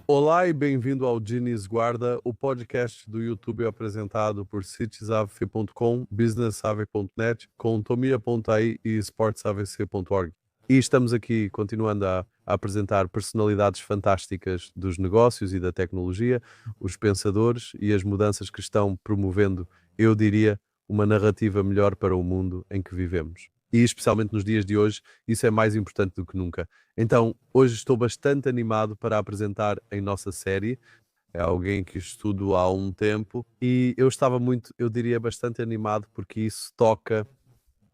Olá e bem-vindo ao Diniz Guarda, o podcast do YouTube apresentado por citiesavc.com, businessave.net, com tomia.ai e sportsavc.org. E estamos aqui continuando a apresentar personalidades fantásticas dos negócios e da tecnologia, os pensadores e as mudanças que estão promovendo, eu diria, uma narrativa melhor para o mundo em que vivemos. E especialmente nos dias de hoje, isso é mais importante do que nunca. Então, hoje estou bastante animado para apresentar em nossa série. É alguém que estudo há um tempo e eu estava muito, eu diria, bastante animado porque isso toca,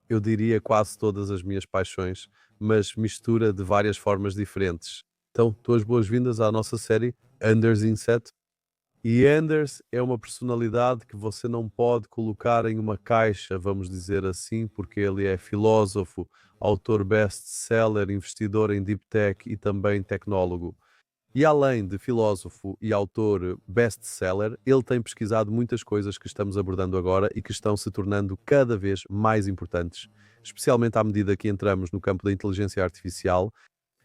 eu diria, quase todas as minhas paixões, mas mistura de várias formas diferentes. Então, dou as boas-vindas à nossa série Anders Inset. E Anders é uma personalidade que você não pode colocar em uma caixa, vamos dizer assim, porque ele é filósofo, autor best-seller, investidor em deep tech e também tecnólogo. E além de filósofo e autor best-seller, ele tem pesquisado muitas coisas que estamos abordando agora e que estão se tornando cada vez mais importantes, especialmente à medida que entramos no campo da inteligência artificial.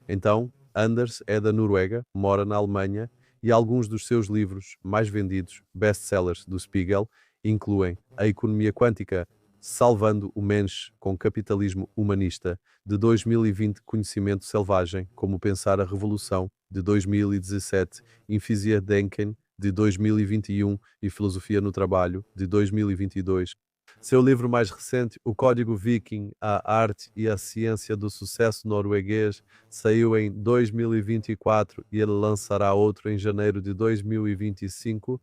Então, Anders é da Noruega, mora na Alemanha e alguns dos seus livros mais vendidos, best-sellers do Spiegel, incluem A Economia Quântica, Salvando o Mensch com Capitalismo Humanista, de 2020, Conhecimento Selvagem, Como Pensar a Revolução, de 2017, Infisia Denken, de 2021 e Filosofia no Trabalho, de 2022. Seu livro mais recente, O Código Viking, a Arte e a Ciência do Sucesso Norueguês, saiu em 2024 e ele lançará outro em janeiro de 2025.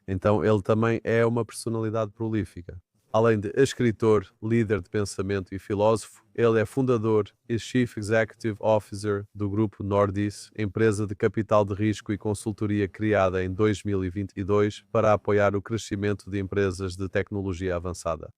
Então, ele também é uma personalidade prolífica. Além de escritor, líder de pensamento e filósofo, ele é fundador e Chief Executive Officer do grupo Nordis, empresa de capital de risco e consultoria criada em 2022 para apoiar o crescimento de empresas de tecnologia avançada.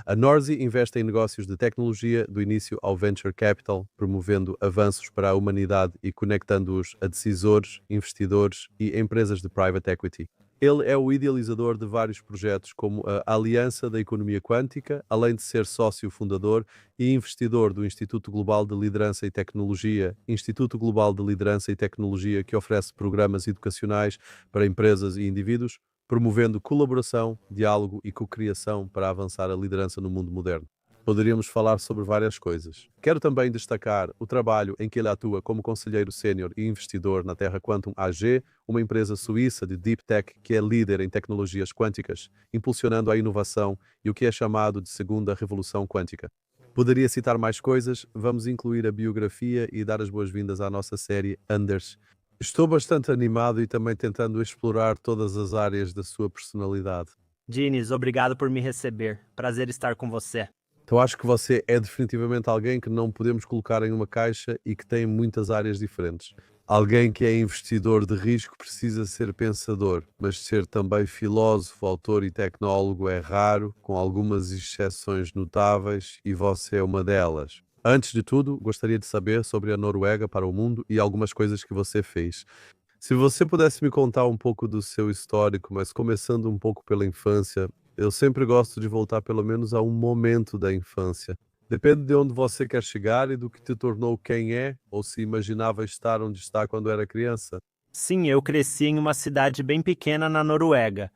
A Norzi investe em negócios de tecnologia do início ao venture capital, promovendo avanços para a humanidade e conectando-os a decisores, investidores e empresas de private equity. Ele é o idealizador de vários projetos, como a Aliança da Economia Quântica, além de ser sócio fundador e investidor do Instituto Global de Liderança e Tecnologia, Instituto Global de Liderança e Tecnologia, que oferece programas educacionais para empresas e indivíduos, promovendo colaboração, diálogo e cocriação para avançar a liderança no mundo moderno. Poderíamos falar sobre várias coisas. Quero também destacar o trabalho em que ele atua como conselheiro sénior e investidor na Terra Quantum AG, uma empresa suíça de deep tech que é líder em tecnologias quânticas, impulsionando a inovação e o que é chamado de segunda revolução quântica. Poderia citar mais coisas, vamos incluir a biografia e dar as boas-vindas à nossa série Anders. Estou bastante animado e também tentando explorar todas as áreas da sua personalidade. Diniz, obrigado por me receber. Prazer estar com você. Então acho que você é definitivamente alguém que não podemos colocar em uma caixa e que tem muitas áreas diferentes. Alguém que é investidor de risco precisa ser pensador, mas ser também filósofo, autor e tecnólogo é raro, com algumas exceções notáveis, e você é uma delas. Antes de tudo, gostaria de saber sobre a Noruega para o mundo e algumas coisas que você fez. Se você pudesse me contar um pouco do seu histórico, mas começando um pouco pela infância, eu sempre gosto de voltar pelo menos a um momento da infância. Depende de onde você quer chegar e do que te tornou quem é, ou se imaginava estar onde está quando era criança. Sim, eu cresci em uma cidade bem pequena na Noruega.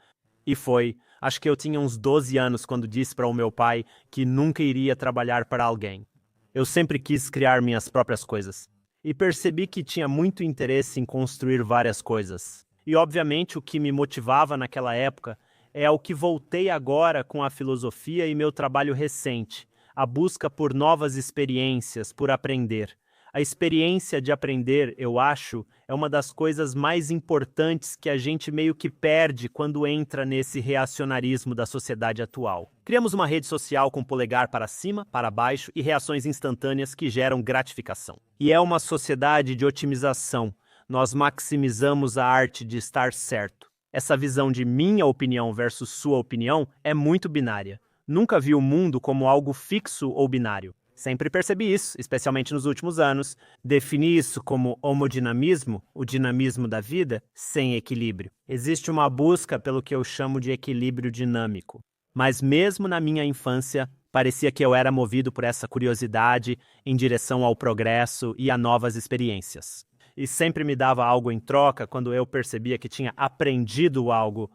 Acho que eu tinha uns 12 anos quando disse para o meu pai que nunca iria trabalhar para alguém. Eu sempre quis criar minhas próprias coisas. E percebi que tinha muito interesse em construir várias coisas. E obviamente o que me motivava naquela época é ao que voltei agora com a filosofia e meu trabalho recente, a busca por novas experiências, por aprender. A experiência de aprender, eu acho, é uma das coisas mais importantes que a gente meio que perde quando entra nesse reacionarismo da sociedade atual. Criamos uma rede social com polegar para cima, para baixo e reações instantâneas que geram gratificação. E é uma sociedade de otimização. Nós maximizamos a arte de estar certo. Essa visão de minha opinião versus sua opinião é muito binária. Nunca vi o mundo como algo fixo ou binário. Sempre percebi isso, especialmente nos últimos anos. Defini isso como homodinamismo, o dinamismo da vida, sem equilíbrio. Existe uma busca pelo que eu chamo de equilíbrio dinâmico. Mas mesmo na minha infância, parecia que eu era movido por essa curiosidade em direção ao progresso e a novas experiências. e sempre me dava algo em troca quando eu percebia que tinha aprendido algo.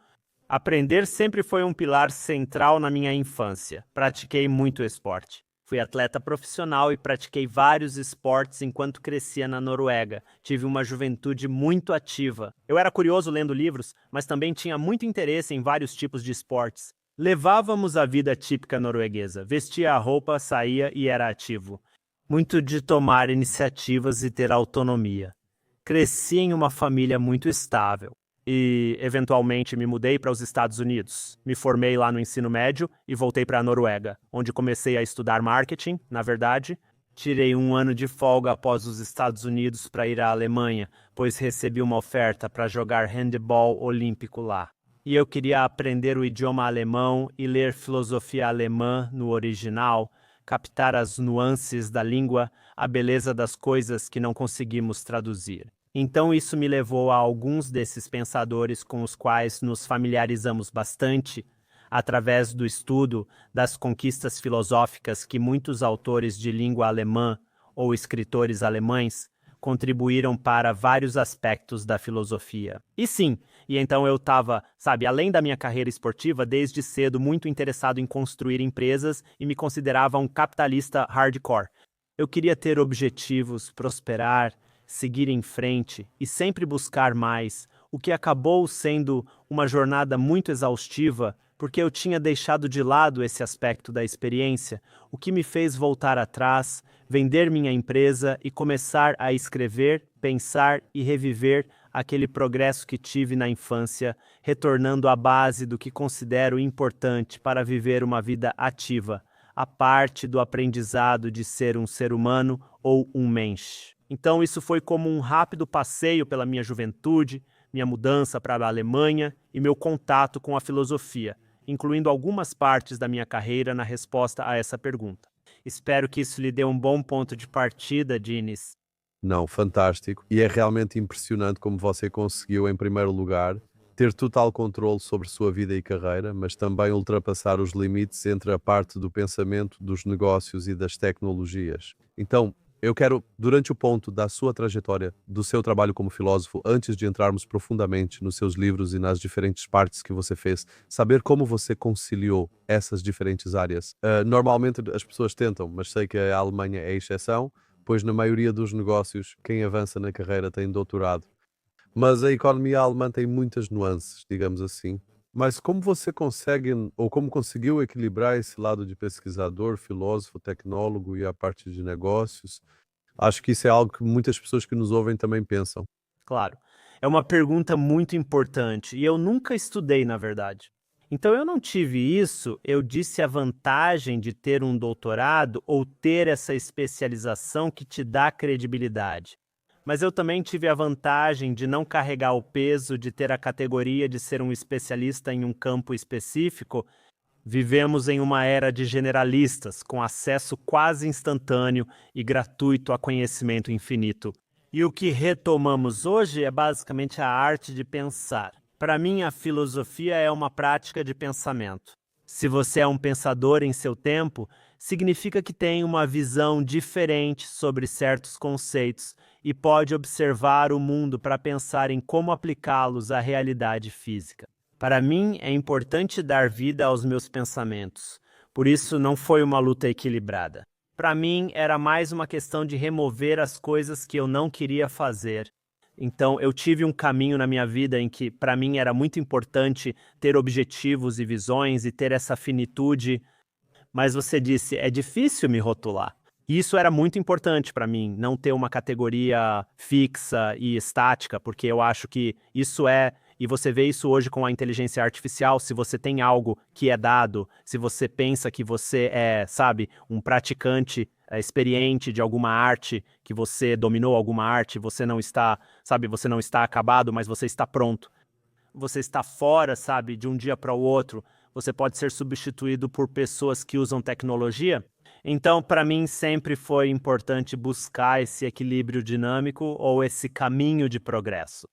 Aprender sempre foi um pilar central na minha infância. Pratiquei muito esporte. Fui atleta profissional e pratiquei vários esportes enquanto crescia na Noruega. Tive uma juventude muito ativa. Eu era curioso lendo livros, mas também tinha muito interesse em vários tipos de esportes. Levávamos a vida típica norueguesa. Vestia a roupa, saía e era ativo. Muito de tomar iniciativas e ter autonomia. Cresci em uma família muito estável e, eventualmente, me mudei para os Estados Unidos. Me formei lá no ensino médio e voltei para a Noruega, onde comecei a estudar marketing, na verdade. Tirei um ano de folga após os Estados Unidos para ir à Alemanha, pois recebi uma oferta para jogar handebol olímpico lá. E eu queria aprender o idioma alemão e ler filosofia alemã no original, captar as nuances da língua, a beleza das coisas que não conseguimos traduzir. Então isso me levou a alguns desses pensadores com os quais nos familiarizamos bastante, através do estudo das conquistas filosóficas que muitos autores de língua alemã ou escritores alemães contribuíram para vários aspectos da filosofia. E sim, e então eu estava, além da minha carreira esportiva, desde cedo muito interessado em construir empresas e me considerava um capitalista hardcore. Eu queria ter objetivos, prosperar, seguir em frente e sempre buscar mais, o que acabou sendo uma jornada muito exaustiva, porque eu tinha deixado de lado esse aspecto da experiência, o que me fez voltar atrás, vender minha empresa e começar a escrever, pensar e reviver aquele progresso que tive na infância, retornando à base do que considero importante para viver uma vida ativa, a parte do aprendizado de ser um ser humano ou um mensch. Então isso foi como um rápido passeio pela minha juventude, minha mudança para a Alemanha e meu contato com a filosofia, incluindo algumas partes da minha carreira na resposta a essa pergunta. Espero que isso lhe dê um bom ponto de partida, Diniz. Não, fantástico. E é realmente impressionante como você conseguiu, em primeiro lugar, ter total controle sobre sua vida e carreira, mas também ultrapassar os limites entre a parte do pensamento, dos negócios e das tecnologias. Então, eu quero, durante o ponto da sua trajetória, do seu trabalho como filósofo, antes de entrarmos profundamente nos seus livros e nas diferentes partes que você fez, saber como você conciliou essas diferentes áreas. Normalmente as pessoas tentam, mas sei que a Alemanha é a exceção, pois na maioria dos negócios, quem avança na carreira tem doutorado. Mas a economia alemã tem muitas nuances, digamos assim. Mas como você consegue, ou como conseguiu equilibrar esse lado de pesquisador, filósofo, tecnólogo e a parte de negócios? Acho que isso é algo que muitas pessoas que nos ouvem também pensam. Claro, é uma pergunta muito importante e eu nunca estudei, na verdade. Então eu não tive isso, eu disse a vantagem de ter um doutorado ou ter essa especialização que te dá credibilidade. Mas eu também tive a vantagem de não carregar o peso de ter a categoria de ser um especialista em um campo específico. Vivemos em uma era de generalistas, com acesso quase instantâneo e gratuito a conhecimento infinito. E o que retomamos hoje é basicamente a arte de pensar. Para mim, a filosofia é uma prática de pensamento. Se você é um pensador em seu tempo, significa que tem uma visão diferente sobre certos conceitos e pode observar o mundo para pensar em como aplicá-los à realidade física. Para mim, é importante dar vida aos meus pensamentos. Por isso, não foi uma luta equilibrada. Para mim, era mais uma questão de remover as coisas que eu não queria fazer. Então, eu tive um caminho na minha vida em que, para mim, era muito importante ter objetivos e visões e ter essa finitude. Mas você disse, é difícil me rotular. E isso era muito importante para mim, não ter uma categoria fixa e estática, porque eu acho que isso é, e você vê isso hoje com a inteligência artificial, se você tem algo que é dado, se você pensa que você é, um praticante experiente de alguma arte, que você dominou alguma arte, você não está, você não está acabado, mas você está pronto. Você está fora, de um dia para o outro, você pode ser substituído por pessoas que usam tecnologia. Então, para mim, sempre foi importante buscar esse equilíbrio dinâmico ou esse caminho de progresso.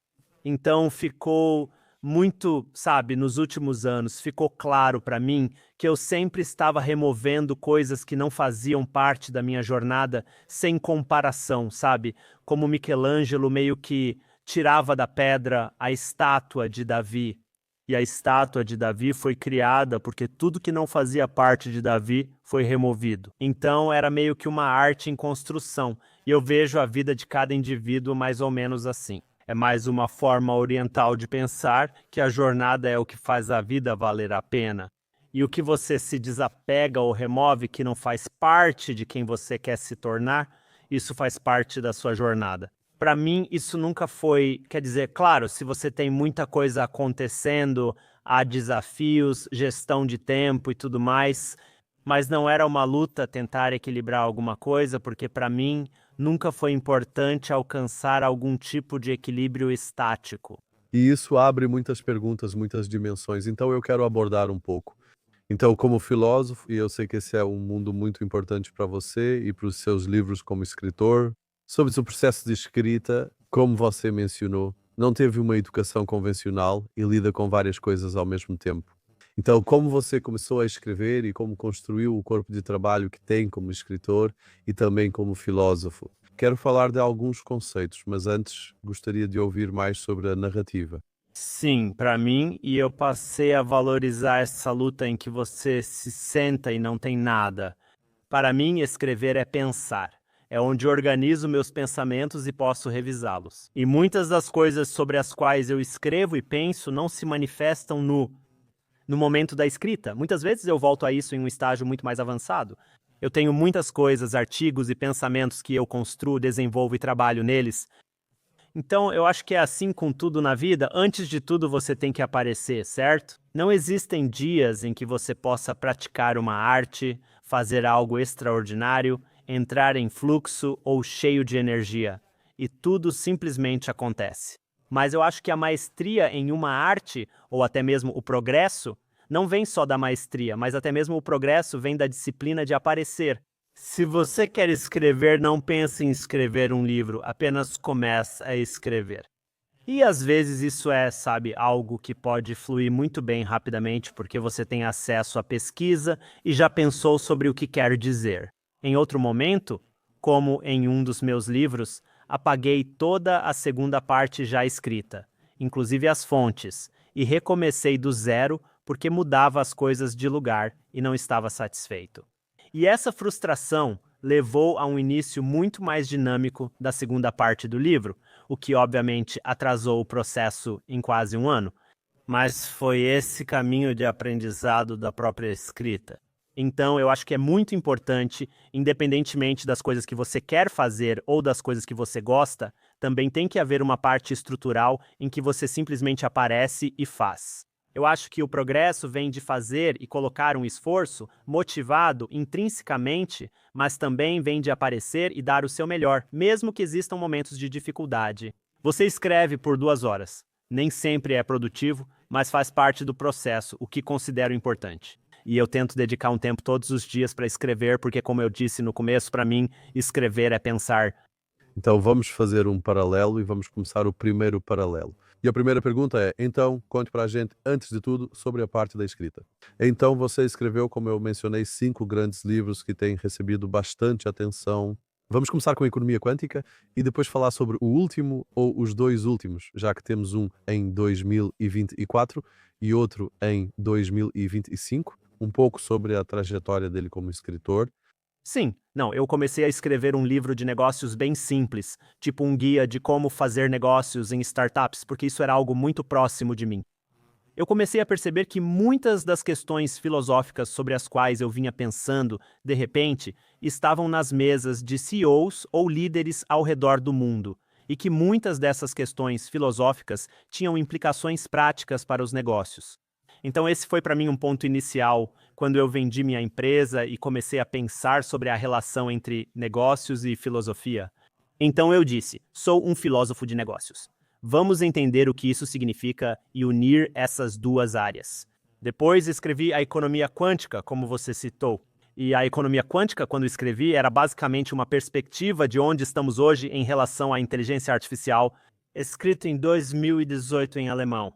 Então, ficou muito, sabe, nos últimos anos, ficou claro para mim que eu sempre estava removendo coisas que não faziam parte da minha jornada sem comparação, sabe? Como Michelangelo meio que tirava da pedra a estátua de Davi. E a estátua de Davi foi criada porque tudo que não fazia parte de Davi foi removido. Então era meio que uma arte em construção. E eu vejo a vida de cada indivíduo mais ou menos assim. É mais uma forma oriental de pensar que a jornada é o que faz a vida valer a pena. E o que você se desapega ou remove que não faz parte de quem você quer se tornar, isso faz parte da sua jornada. Para mim, isso nunca foi, quer dizer, claro, se você tem muita coisa acontecendo, há desafios, gestão de tempo e tudo mais, mas não era uma luta tentar equilibrar alguma coisa, porque para mim nunca foi importante alcançar algum tipo de equilíbrio estático. E isso abre muitas perguntas, muitas dimensões. Então eu quero abordar um pouco. Então, como filósofo, e eu sei que esse é um mundo muito importante para você e para os seus livros como escritor, sobre o seu processo de escrita, como você mencionou, não teve uma educação convencional e lida com várias coisas ao mesmo tempo. Então, como você começou a escrever e como construiu o corpo de trabalho que tem como escritor e também como filósofo? Quero falar de alguns conceitos, mas antes gostaria de ouvir mais sobre a narrativa. Sim, para mim, e eu passei a valorizar essa luta em que você se senta e não tem nada. Para mim, escrever é pensar. É onde organizo meus pensamentos e posso revisá-los. E muitas das coisas sobre as quais eu escrevo e penso não se manifestam no momento da escrita. Muitas vezes eu volto a isso em um estágio muito mais avançado. Eu tenho muitas coisas, artigos e pensamentos que eu construo, desenvolvo e trabalho neles. Então, eu acho que é assim com tudo na vida. Antes de tudo, você tem que aparecer, certo? Não existem dias em que você possa praticar uma arte, fazer algo extraordinário, entrar em fluxo ou cheio de energia. E tudo simplesmente acontece. Mas eu acho que a maestria em uma arte, ou até mesmo o progresso, não vem só da maestria, mas até mesmo o progresso vem da disciplina de aparecer. Se você quer escrever, não pense em escrever um livro, apenas comece a escrever. E às vezes isso é, sabe, algo que pode fluir muito bem rapidamente, porque você tem acesso à pesquisa e já pensou sobre o que quer dizer. Em outro momento, como em um dos meus livros, apaguei toda a segunda parte já escrita, inclusive as fontes, e recomecei do zero porque mudava as coisas de lugar e não estava satisfeito. E essa frustração levou a um início muito mais dinâmico da segunda parte do livro, o que obviamente atrasou o processo em quase um ano, mas foi esse caminho de aprendizado da própria escrita. Então, eu acho que é muito importante, independentemente das coisas que você quer fazer ou das coisas que você gosta, também tem que haver uma parte estrutural em que você simplesmente aparece e faz. Eu acho que o progresso vem de fazer e colocar um esforço motivado intrinsecamente, mas também vem de aparecer e dar o seu melhor, mesmo que existam momentos de dificuldade. Você escreve por 2 horas. Nem sempre é produtivo, mas faz parte do processo, o que considero importante. E eu tento dedicar um tempo todos os dias para escrever, porque, como eu disse no começo, para mim, escrever é pensar. Então vamos fazer um paralelo e vamos começar o primeiro paralelo. E a primeira pergunta é, então, conte para a gente, antes de tudo, sobre a parte da escrita. Então, você escreveu, como eu mencionei, 5 grandes livros que têm recebido bastante atenção. Vamos começar com a economia quântica e depois falar sobre o último ou os 2 últimos, já que temos um em 2024 e outro em 2025, um pouco sobre a trajetória dele como escritor. Sim, não, eu comecei a escrever um livro de negócios bem simples, tipo um guia de como fazer negócios em startups, porque isso era algo muito próximo de mim. Eu comecei a perceber que muitas das questões filosóficas sobre as quais eu vinha pensando, de repente, estavam nas mesas de CEOs ou líderes ao redor do mundo, e que muitas dessas questões filosóficas tinham implicações práticas para os negócios. Então esse foi para mim um ponto inicial, quando eu vendi minha empresa e comecei a pensar sobre a relação entre negócios e filosofia. Então eu disse, sou um filósofo de negócios. Vamos entender o que isso significa e unir essas duas áreas. Depois escrevi a economia quântica, como você citou. E a economia quântica, quando escrevi, era basicamente uma perspectiva de onde estamos hoje em relação à inteligência artificial, escrito em 2018 em alemão.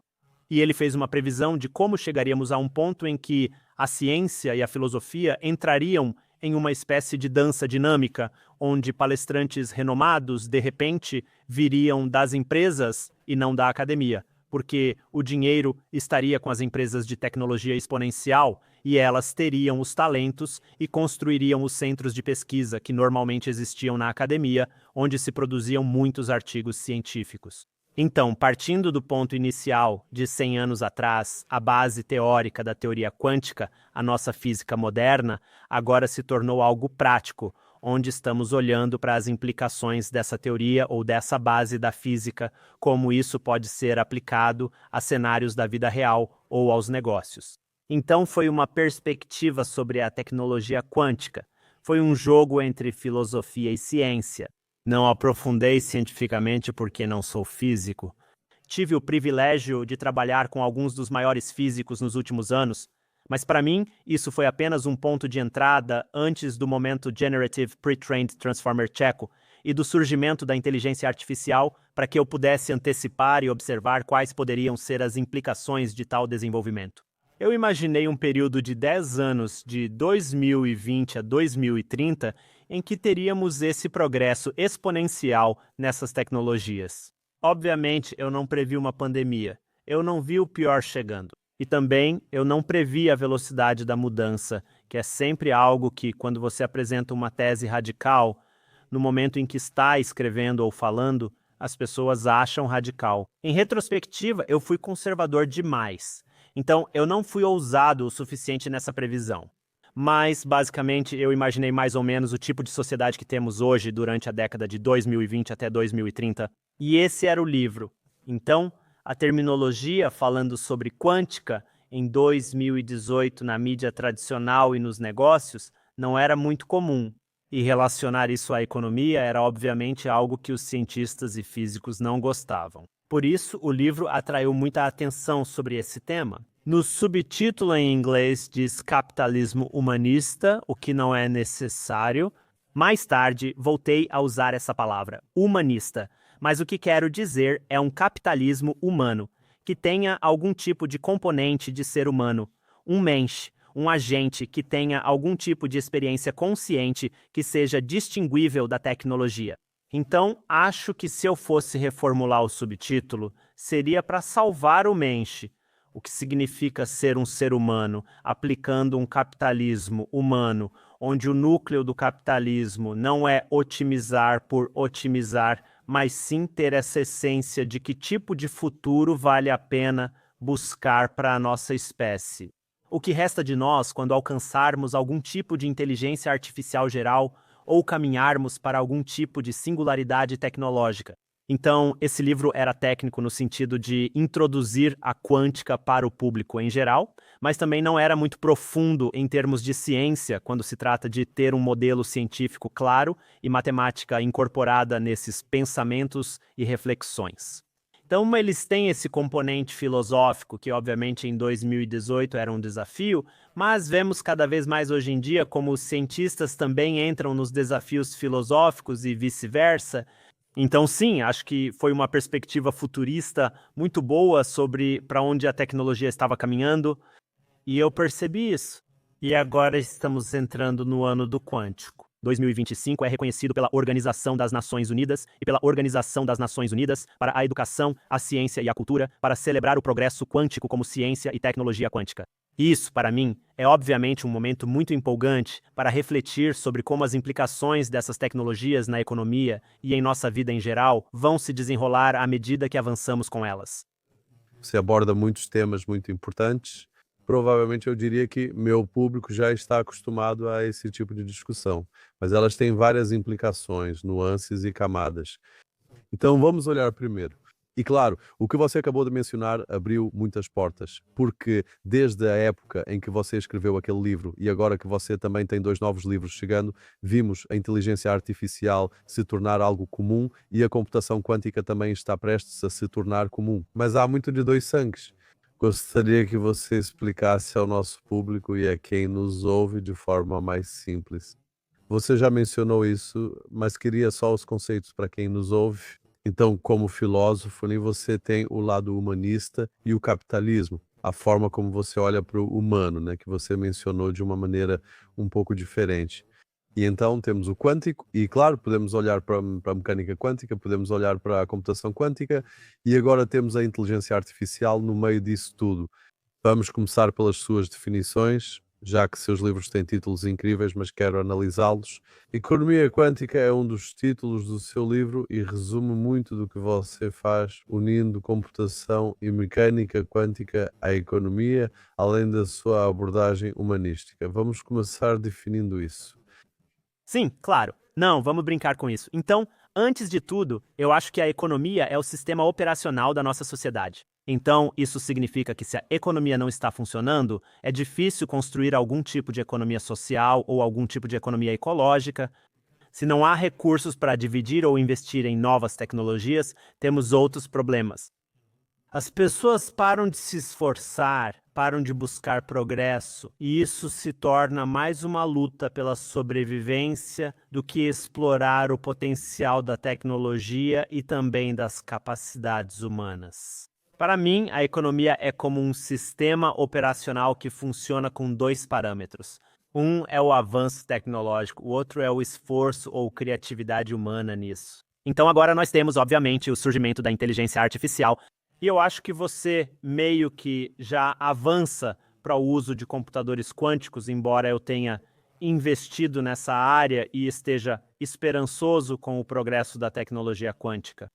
E ele fez uma previsão de como chegaríamos a um ponto em que a ciência e a filosofia entrariam em uma espécie de dança dinâmica, onde palestrantes renomados, de repente, viriam das empresas e não da academia, porque o dinheiro estaria com as empresas de tecnologia exponencial e elas teriam os talentos e construiriam os centros de pesquisa que normalmente existiam na academia, onde se produziam muitos artigos científicos. Então, partindo do ponto inicial de 100 anos atrás, a base teórica da teoria quântica, a nossa física moderna, agora se tornou algo prático, onde estamos olhando para as implicações dessa teoria ou dessa base da física, como isso pode ser aplicado a cenários da vida real ou aos negócios. Então, foi uma perspectiva sobre a tecnologia quântica. Foi um jogo entre filosofia e ciência. Não aprofundei cientificamente porque não sou físico. Tive o privilégio de trabalhar com alguns dos maiores físicos nos últimos anos, mas para mim isso foi apenas um ponto de entrada antes do momento Generative Pre-trained Transformer Checo e do surgimento da inteligência artificial para que eu pudesse antecipar e observar quais poderiam ser as implicações de tal desenvolvimento. Eu imaginei um período de 10 anos, de 2020 a 2030, em que teríamos esse progresso exponencial nessas tecnologias. Obviamente, eu não previ uma pandemia. Eu não vi o pior chegando. E também eu não previ a velocidade da mudança, que é sempre algo que, quando você apresenta uma tese radical, no momento em que está escrevendo ou falando, as pessoas acham radical. Em retrospectiva, eu fui conservador demais. Então, eu não fui ousado o suficiente nessa previsão. Mas, basicamente, eu imaginei mais ou menos o tipo de sociedade que temos hoje durante a década de 2020 até 2030. E esse era o livro. Então, a terminologia falando sobre quântica em 2018 na mídia tradicional e nos negócios não era muito comum. E relacionar isso à economia era, obviamente, algo que os cientistas e físicos não gostavam. Por isso, o livro atraiu muita atenção sobre esse tema. No subtítulo em inglês diz capitalismo humanista, o que não é necessário. Mais tarde, voltei a usar essa palavra, humanista, mas o que quero dizer é um capitalismo humano, que tenha algum tipo de componente de ser humano, um mensch, um agente que tenha algum tipo de experiência consciente que seja distinguível da tecnologia. Então, acho que se eu fosse reformular o subtítulo, seria para salvar o mensch, o que significa ser um ser humano, aplicando um capitalismo humano, onde o núcleo do capitalismo não é otimizar por otimizar, mas sim ter essa essência de que tipo de futuro vale a pena buscar para a nossa espécie. O que resta de nós quando alcançarmos algum tipo de inteligência artificial geral ou caminharmos para algum tipo de singularidade tecnológica. Então, esse livro era técnico no sentido de introduzir a quântica para o público em geral, mas também não era muito profundo em termos de ciência, quando se trata de ter um modelo científico claro e matemática incorporada nesses pensamentos e reflexões. Então, eles têm esse componente filosófico, que obviamente em 2018 era um desafio, mas vemos cada vez mais hoje em dia como os cientistas também entram nos desafios filosóficos e vice-versa. Então, sim, acho que foi uma perspectiva futurista muito boa sobre para onde a tecnologia estava caminhando, e eu percebi isso. E agora estamos entrando no ano do quântico. 2025 é reconhecido pela Organização das Nações Unidas e pela Organização das Nações Unidas para a Educação, a Ciência e a Cultura para celebrar o progresso quântico como ciência e tecnologia quântica. Isso, para mim, é obviamente um momento muito empolgante para refletir sobre como as implicações dessas tecnologias na economia e em nossa vida em geral vão se desenrolar à medida que avançamos com elas. Você aborda muitos temas muito importantes. Provavelmente eu diria que meu público já está acostumado a esse tipo de discussão, mas elas têm várias implicações, nuances e camadas. Então vamos olhar primeiro. E claro, o que você acabou de mencionar abriu muitas portas, porque desde a época em que você escreveu aquele livro e agora que você também tem 2 novos livros chegando, vimos a inteligência artificial se tornar algo comum e a computação quântica também está prestes a se tornar comum. Mas há muito de dois sangues. Gostaria que você explicasse ao nosso público e a quem nos ouve de forma mais simples. Você já mencionou isso, mas queria só os conceitos para quem nos ouve. Então, como filósofo, nem você tem o lado humanista e o capitalismo, a forma como você olha para o humano, né, que você mencionou de uma maneira um pouco diferente. E então temos o quântico, e claro, podemos olhar para a mecânica quântica, podemos olhar para a computação quântica, e agora temos a inteligência artificial no meio disso tudo. Vamos começar pelas suas definições, já que seus livros têm títulos incríveis, mas quero analisá-los. Economia Quântica é um dos títulos do seu livro e resume muito do que você faz, unindo computação e mecânica quântica à economia, além da sua abordagem humanística. Vamos começar definindo isso. Sim, claro. Não, vamos brincar com isso. Então, antes de tudo, eu acho que a economia é o sistema operacional da nossa sociedade. Então, isso significa que se a economia não está funcionando, é difícil construir algum tipo de economia social ou algum tipo de economia ecológica. Se não há recursos para dividir ou investir em novas tecnologias, temos outros problemas. As pessoas param de se esforçar, param de buscar progresso, e isso se torna mais uma luta pela sobrevivência do que explorar o potencial da tecnologia e também das capacidades humanas. Para mim, a economia é como um sistema operacional que funciona com dois parâmetros. Um é o avanço tecnológico, o outro é o esforço ou criatividade humana nisso. Então agora nós temos, obviamente, o surgimento da inteligência artificial. E eu acho que você meio que já avança para o uso de computadores quânticos, embora eu tenha investido nessa área e esteja esperançoso com o progresso da tecnologia quântica.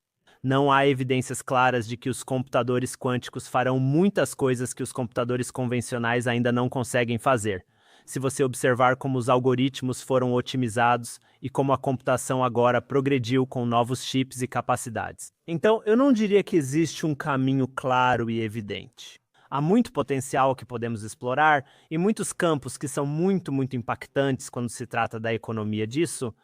Não há evidências claras de que os computadores quânticos farão muitas coisas que os computadores convencionais ainda não conseguem fazer. Se você observar como os algoritmos foram otimizados e como a computação agora progrediu com novos chips e capacidades. Então, eu não diria que existe um caminho claro e evidente. Há muito potencial que podemos explorar e muitos campos que são muito impactantes quando se trata da economia disso,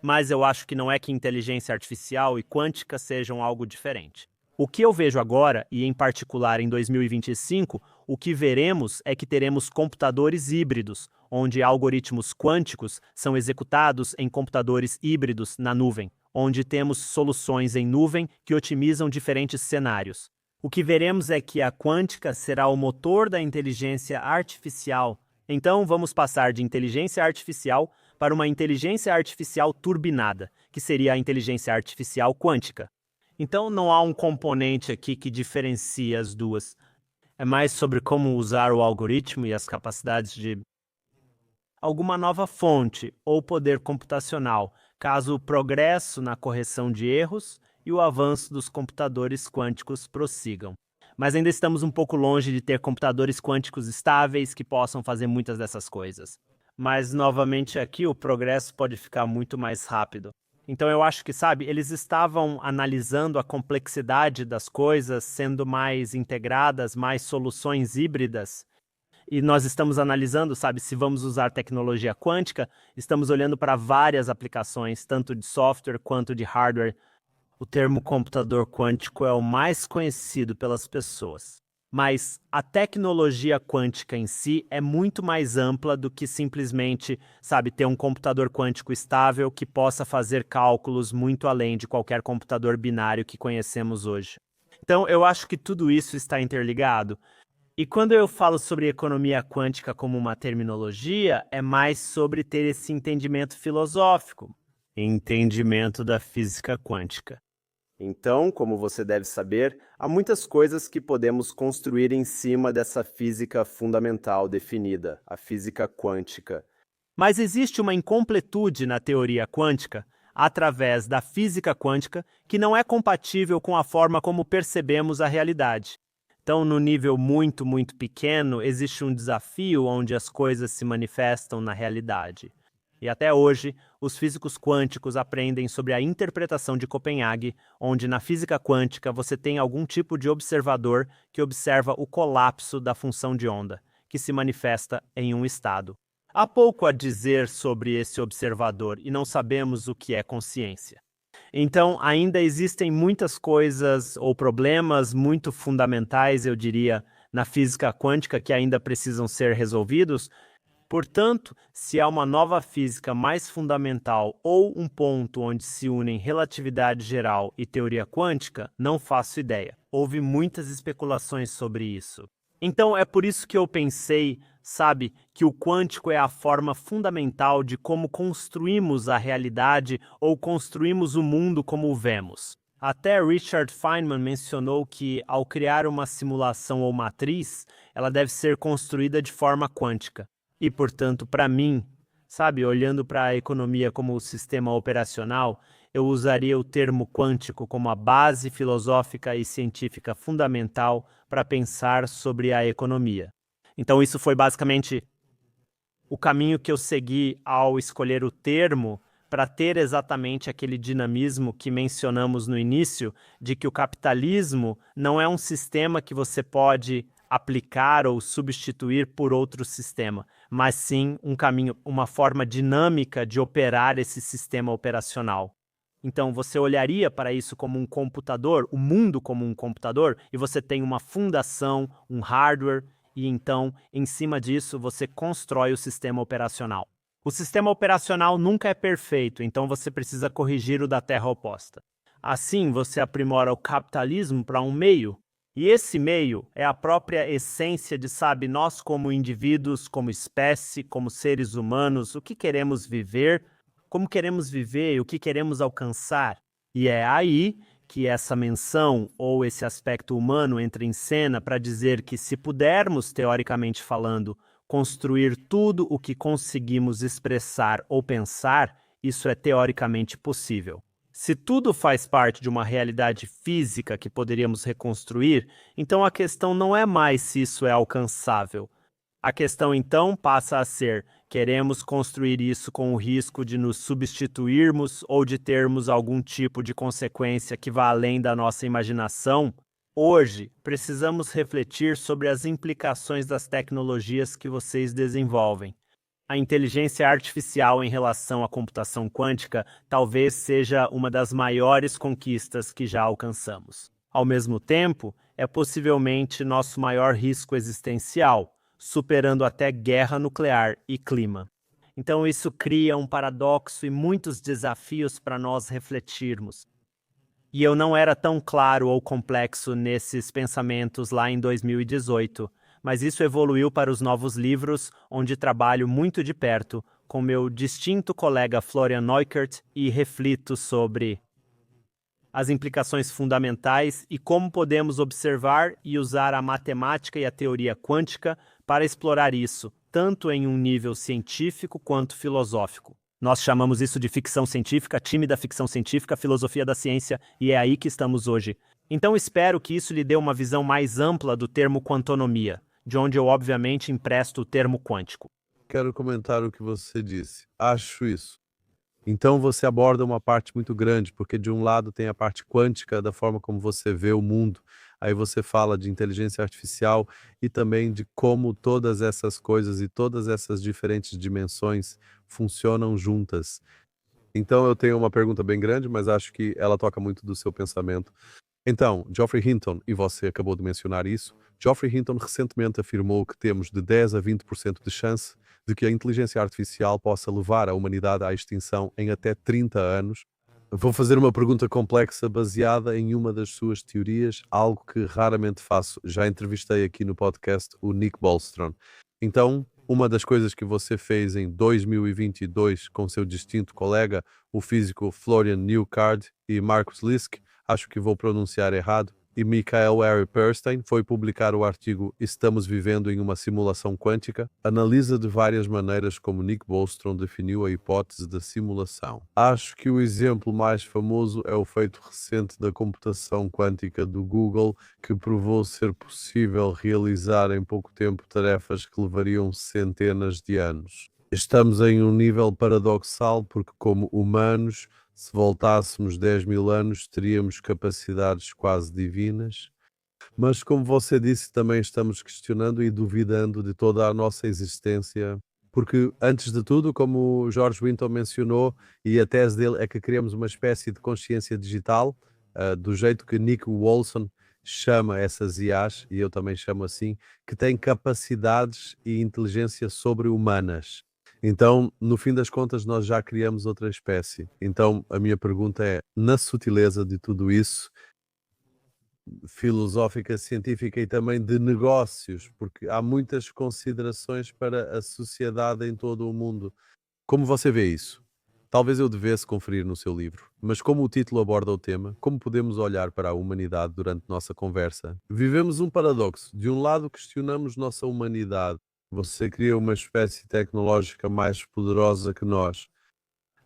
mas eu acho que não é que inteligência artificial e quântica sejam algo diferente. O que eu vejo agora, e em particular em 2025, o que veremos é que teremos computadores híbridos, onde algoritmos quânticos são executados em computadores híbridos na nuvem, onde temos soluções em nuvem que otimizam diferentes cenários. O que veremos é que a quântica será o motor da inteligência artificial. Então, vamos passar de inteligência artificial para uma inteligência artificial turbinada, que seria a inteligência artificial quântica. Então, não há um componente aqui que diferencia as duas. É mais sobre como usar o algoritmo e as capacidades de alguma nova fonte ou poder computacional, caso o progresso na correção de erros e o avanço dos computadores quânticos prossigam. Mas ainda estamos um pouco longe de ter computadores quânticos estáveis que possam fazer muitas dessas coisas. Mas, novamente, aqui o progresso pode ficar muito mais rápido. Então eu acho que, sabe, eles estavam analisando a complexidade das coisas, sendo mais integradas, mais soluções híbridas. E nós estamos analisando, sabe, se vamos usar tecnologia quântica, estamos olhando para várias aplicações, tanto de software quanto de hardware. O termo computador quântico é o mais conhecido pelas pessoas. Mas a tecnologia quântica em si é muito mais ampla do que simplesmente, sabe, ter um computador quântico estável que possa fazer cálculos muito além de qualquer computador binário que conhecemos hoje. Então, eu acho que tudo isso está interligado. E quando eu falo sobre economia quântica como uma terminologia, é mais sobre ter esse entendimento filosófico, entendimento da física quântica. Então, como você deve saber, há muitas coisas que podemos construir em cima dessa física fundamental definida, a física quântica. Mas existe uma incompletude na teoria quântica, através da física quântica, que não é compatível com a forma como percebemos a realidade. Então, no nível muito pequeno, existe um desafio onde as coisas se manifestam na realidade. E até hoje, os físicos quânticos aprendem sobre a interpretação de Copenhague, onde na física quântica você tem algum tipo de observador que observa o colapso da função de onda, que se manifesta em um estado. Há pouco a dizer sobre esse observador e não sabemos o que é consciência. Então, ainda existem muitas coisas ou problemas muito fundamentais, eu diria, na física quântica que ainda precisam ser resolvidos. Portanto, se há uma nova física mais fundamental ou um ponto onde se unem relatividade geral e teoria quântica, não faço ideia. Houve muitas especulações sobre isso. Então é por isso que eu pensei, sabe, que o quântico é a forma fundamental de como construímos a realidade ou construímos o mundo como o vemos. Até Richard Feynman mencionou que, ao criar uma simulação ou matriz, ela deve ser construída de forma quântica. E, portanto, para mim, sabe, olhando para a economia como o sistema operacional, eu usaria o termo quântico como a base filosófica e científica fundamental para pensar sobre a economia. Então, isso foi basicamente o caminho que eu segui ao escolher o termo para ter exatamente aquele dinamismo que mencionamos no início, de que o capitalismo não é um sistema que você pode aplicar ou substituir por outro sistema, mas sim um caminho, uma forma dinâmica de operar esse sistema operacional. Então, você olharia para isso como um computador, o mundo como um computador, e você tem uma fundação, um hardware, e então, em cima disso, você constrói o sistema operacional. O sistema operacional nunca é perfeito, então você precisa corrigir o da terra oposta. Assim, você aprimora o capitalismo para um meio, e esse meio é a própria essência de, sabe, nós como indivíduos, como espécie, como seres humanos, o que queremos viver, como queremos viver e o que queremos alcançar. E é aí que essa menção ou esse aspecto humano entra em cena para dizer que, se pudermos, teoricamente falando, construir tudo o que conseguimos expressar ou pensar, isso é teoricamente possível. Se tudo faz parte de uma realidade física que poderíamos reconstruir, então a questão não é mais se isso é alcançável. A questão então passa a ser: queremos construir isso com o risco de nos substituirmos ou de termos algum tipo de consequência que vá além da nossa imaginação? Hoje, precisamos refletir sobre as implicações das tecnologias que vocês desenvolvem. A inteligência artificial em relação à computação quântica talvez seja uma das maiores conquistas que já alcançamos. Ao mesmo tempo, é possivelmente nosso maior risco existencial, superando até guerra nuclear e clima. Então isso cria um paradoxo e muitos desafios para nós refletirmos. E eu não era tão claro ou complexo nesses pensamentos lá em 2018, mas isso evoluiu para os novos livros, onde trabalho muito de perto com meu distinto colega Florian Neukert e reflito sobre as implicações fundamentais e como podemos observar e usar a matemática e a teoria quântica para explorar isso, tanto em um nível científico quanto filosófico. Nós chamamos isso de ficção científica, time da ficção científica, filosofia da ciência, e é aí que estamos hoje. Então espero que isso lhe dê uma visão mais ampla do termo quantonomia, de onde eu obviamente empresto o termo quântico. Quero comentar o que você disse. Acho isso. Então você aborda uma parte muito grande, porque de um lado tem a parte quântica da forma como você vê o mundo, aí você fala de inteligência artificial e também de como todas essas coisas e todas essas diferentes dimensões funcionam juntas. Então eu tenho uma pergunta bem grande, mas acho que ela toca muito do seu pensamento. Então, Geoffrey Hinton, e você acabou de mencionar isso, Geoffrey Hinton recentemente afirmou que temos de 10 a 20% de chance de que a inteligência artificial possa levar a humanidade à extinção em até 30 anos. Vou fazer uma pergunta complexa baseada em uma das suas teorias, algo que raramente faço. Já entrevistei aqui no podcast o Nick Bostrom. Então, uma das coisas que você fez em 2022 com seu distinto colega, o físico Florian Neukart e Markus Lisk, acho que vou pronunciar errado, e Michael Harry Perstein, foi publicar o artigo Estamos Vivendo em uma Simulação Quântica, analisa de várias maneiras como Nick Bostrom definiu a hipótese da simulação. Acho que o exemplo mais famoso é o feito recente da computação quântica do Google, que provou ser possível realizar em pouco tempo tarefas que levariam centenas de anos. Estamos em um nível paradoxal porque, como humanos, se voltássemos 10.000 anos, teríamos capacidades quase divinas. Mas, como você disse, também estamos questionando e duvidando de toda a nossa existência. Porque, antes de tudo, como o George Winton mencionou, e a tese dele é que criamos uma espécie de consciência digital, do jeito que Nick Wolfson chama essas IAs, e eu também chamo assim, que têm capacidades e inteligência sobre-humanas. Então, no fim das contas, nós já criamos outra espécie. Então, a minha pergunta é, na sutileza de tudo isso, filosófica, científica e também de negócios, porque há muitas considerações para a sociedade em todo o mundo. Como você vê isso? Talvez eu devesse conferir no seu livro, mas como o título aborda o tema, como podemos olhar para a humanidade durante nossa conversa? Vivemos um paradoxo. De um lado, questionamos nossa humanidade. Você cria uma espécie tecnológica mais poderosa que nós.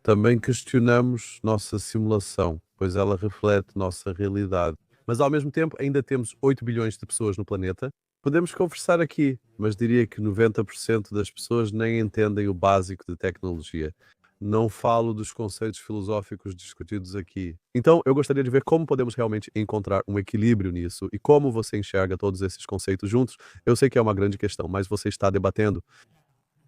Também questionamos nossa simulação, pois ela reflete nossa realidade. Mas ao mesmo tempo, ainda temos 8 bilhões de pessoas no planeta. Podemos conversar aqui, mas diria que 90% das pessoas nem entendem o básico de tecnologia. Não falo dos conceitos filosóficos discutidos aqui. Então, eu gostaria de ver como podemos realmente encontrar um equilíbrio nisso e como você enxerga todos esses conceitos juntos. Eu sei que é uma grande questão, mas você está debatendo.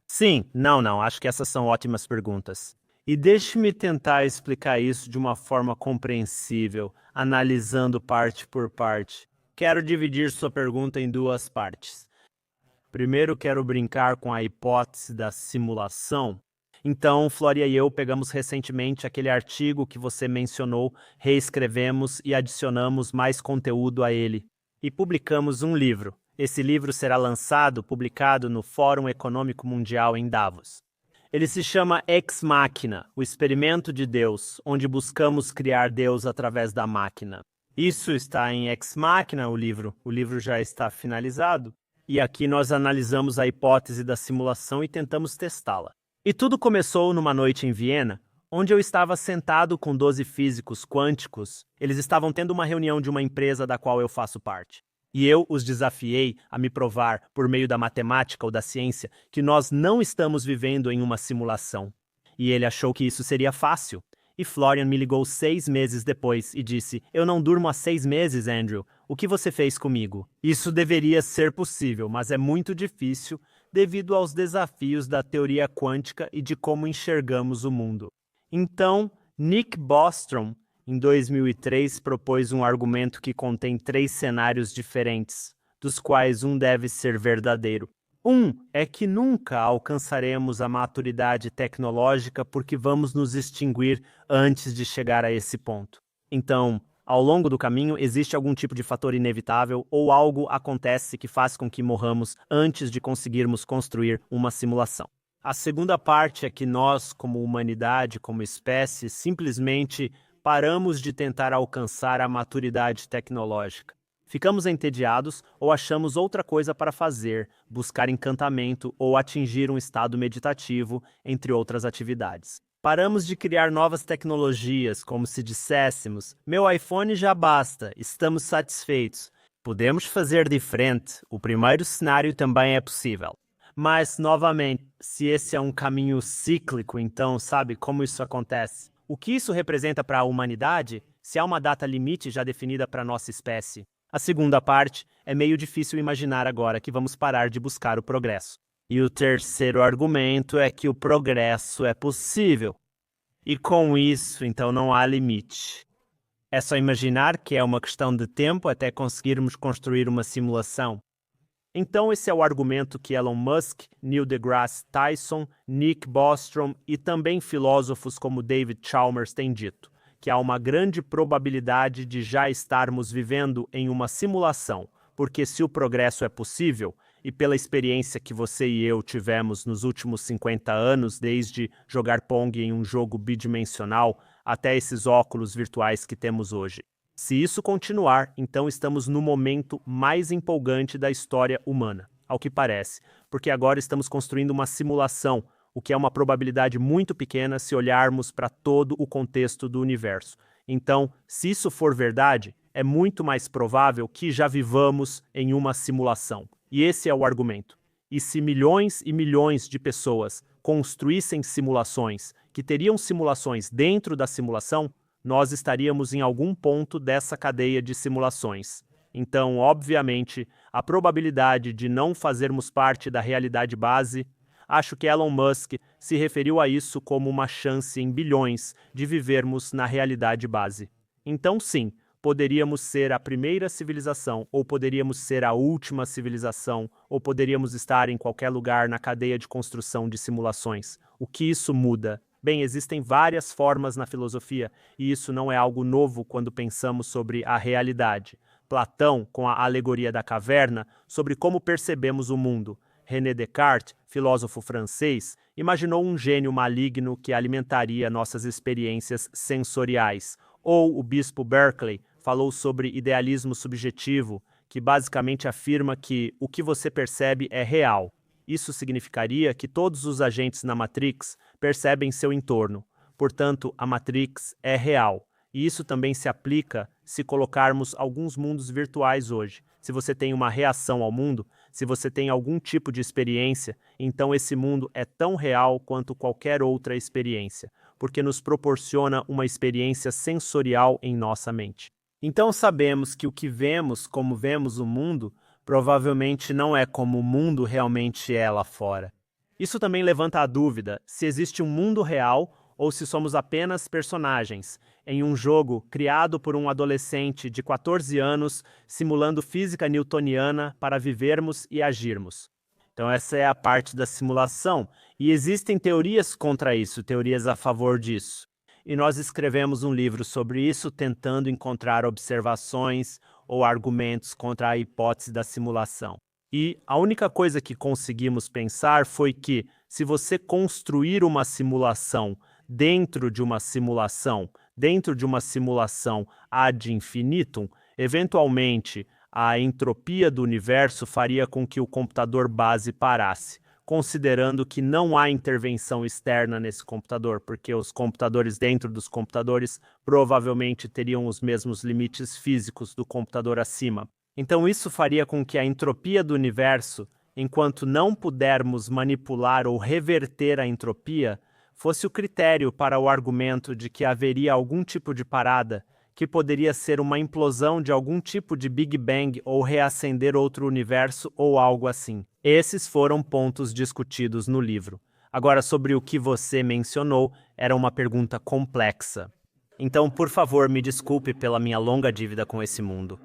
Sim, não, acho que essas são ótimas perguntas. E deixe-me tentar explicar isso de uma forma compreensível, analisando parte por parte. Quero dividir sua pergunta em duas partes. Primeiro, quero brincar com a hipótese da simulação. Então, Flória e eu pegamos recentemente aquele artigo que você mencionou, reescrevemos e adicionamos mais conteúdo a ele. E publicamos um livro. Esse livro será publicado no Fórum Econômico Mundial em Davos. Ele se chama Ex Machina, o experimento de Deus, onde buscamos criar Deus através da máquina. Isso está em Ex Machina, o livro já está finalizado, e aqui nós analisamos a hipótese da simulação e tentamos testá-la. E tudo começou numa noite em Viena, onde eu estava sentado com 12 físicos quânticos. Eles estavam tendo uma reunião de uma empresa da qual eu faço parte. E eu os desafiei a me provar, por meio da matemática ou da ciência, que nós não estamos vivendo em uma simulação. E ele achou que isso seria fácil. E Florian me ligou 6 meses depois e disse: "Eu não durmo há 6 meses, Andrew. O que você fez comigo?" Isso deveria ser possível, mas é muito difícil devido aos desafios da teoria quântica e de como enxergamos o mundo. Então, Nick Bostrom, em 2003, propôs um argumento que contém 3 cenários diferentes, dos quais um deve ser verdadeiro. Um é que nunca alcançaremos a maturidade tecnológica porque vamos nos extinguir antes de chegar a esse ponto. Então, ao longo do caminho, existe algum tipo de fator inevitável ou algo acontece que faz com que morramos antes de conseguirmos construir uma simulação. A segunda parte é que nós, como humanidade, como espécie, simplesmente paramos de tentar alcançar a maturidade tecnológica. Ficamos entediados ou achamos outra coisa para fazer, buscar encantamento ou atingir um estado meditativo, entre outras atividades. Paramos de criar novas tecnologias, como se disséssemos: "Meu iPhone já basta, estamos satisfeitos." Podemos fazer diferente, o primeiro cenário também é possível. Mas, novamente, se esse é um caminho cíclico, então sabe como isso acontece? O que isso representa para a humanidade, se há uma data limite já definida para a nossa espécie? A segunda parte é meio difícil imaginar agora que vamos parar de buscar o progresso. E o terceiro argumento é que o progresso é possível. E com isso, então, não há limite. É só imaginar que é uma questão de tempo até conseguirmos construir uma simulação. Então esse é o argumento que Elon Musk, Neil deGrasse Tyson, Nick Bostrom e também filósofos como David Chalmers têm dito, que há uma grande probabilidade de já estarmos vivendo em uma simulação, porque se o progresso é possível, e pela experiência que você e eu tivemos nos últimos 50 anos, desde jogar Pong em um jogo bidimensional até esses óculos virtuais que temos hoje. Se isso continuar, então estamos no momento mais empolgante da história humana, ao que parece, porque agora estamos construindo uma simulação, o que é uma probabilidade muito pequena se olharmos para todo o contexto do universo. Então, se isso for verdade, é muito mais provável que já vivamos em uma simulação. E esse é o argumento. E se milhões e milhões de pessoas construíssem simulações, que teriam simulações dentro da simulação, nós estaríamos em algum ponto dessa cadeia de simulações. Então, obviamente, a probabilidade de não fazermos parte da realidade base, acho que Elon Musk se referiu a isso como uma chance em bilhões de vivermos na realidade base. Então, sim, poderíamos ser a primeira civilização, ou poderíamos ser a última civilização, ou poderíamos estar em qualquer lugar na cadeia de construção de simulações. O que isso muda? Bem, existem várias formas na filosofia, e isso não é algo novo quando pensamos sobre a realidade. Platão, com a alegoria da caverna, sobre como percebemos o mundo. René Descartes, filósofo francês, imaginou um gênio maligno que alimentaria nossas experiências sensoriais. Ou o bispo Berkeley falou sobre idealismo subjetivo, que basicamente afirma que o que você percebe é real. Isso significaria que todos os agentes na Matrix percebem seu entorno. Portanto, a Matrix é real. E isso também se aplica se colocarmos alguns mundos virtuais hoje. Se você tem uma reação ao mundo, se você tem algum tipo de experiência, então esse mundo é tão real quanto qualquer outra experiência, porque nos proporciona uma experiência sensorial em nossa mente. Então sabemos que o que vemos, como vemos o mundo, provavelmente não é como o mundo realmente é lá fora. Isso também levanta a dúvida se existe um mundo real ou se somos apenas personagens em um jogo criado por um adolescente de 14 anos simulando física newtoniana para vivermos e agirmos. Então essa é a parte da simulação, e existem teorias contra isso, teorias a favor disso. E nós escrevemos um livro sobre isso, tentando encontrar observações ou argumentos contra a hipótese da simulação. E a única coisa que conseguimos pensar foi que, se você construir uma simulação dentro de uma simulação ad infinitum, eventualmente a entropia do universo faria com que o computador base parasse, considerando que não há intervenção externa nesse computador, porque os computadores dentro dos computadores provavelmente teriam os mesmos limites físicos do computador acima. Então isso faria com que a entropia do universo, enquanto não pudermos manipular ou reverter a entropia, fosse o critério para o argumento de que haveria algum tipo de parada, que poderia ser uma implosão de algum tipo de Big Bang ou reacender outro universo ou algo assim. Esses foram pontos discutidos no livro. Agora, sobre o que você mencionou, era uma pergunta complexa. Então, por favor, me desculpe pela minha longa dívida com esse mundo.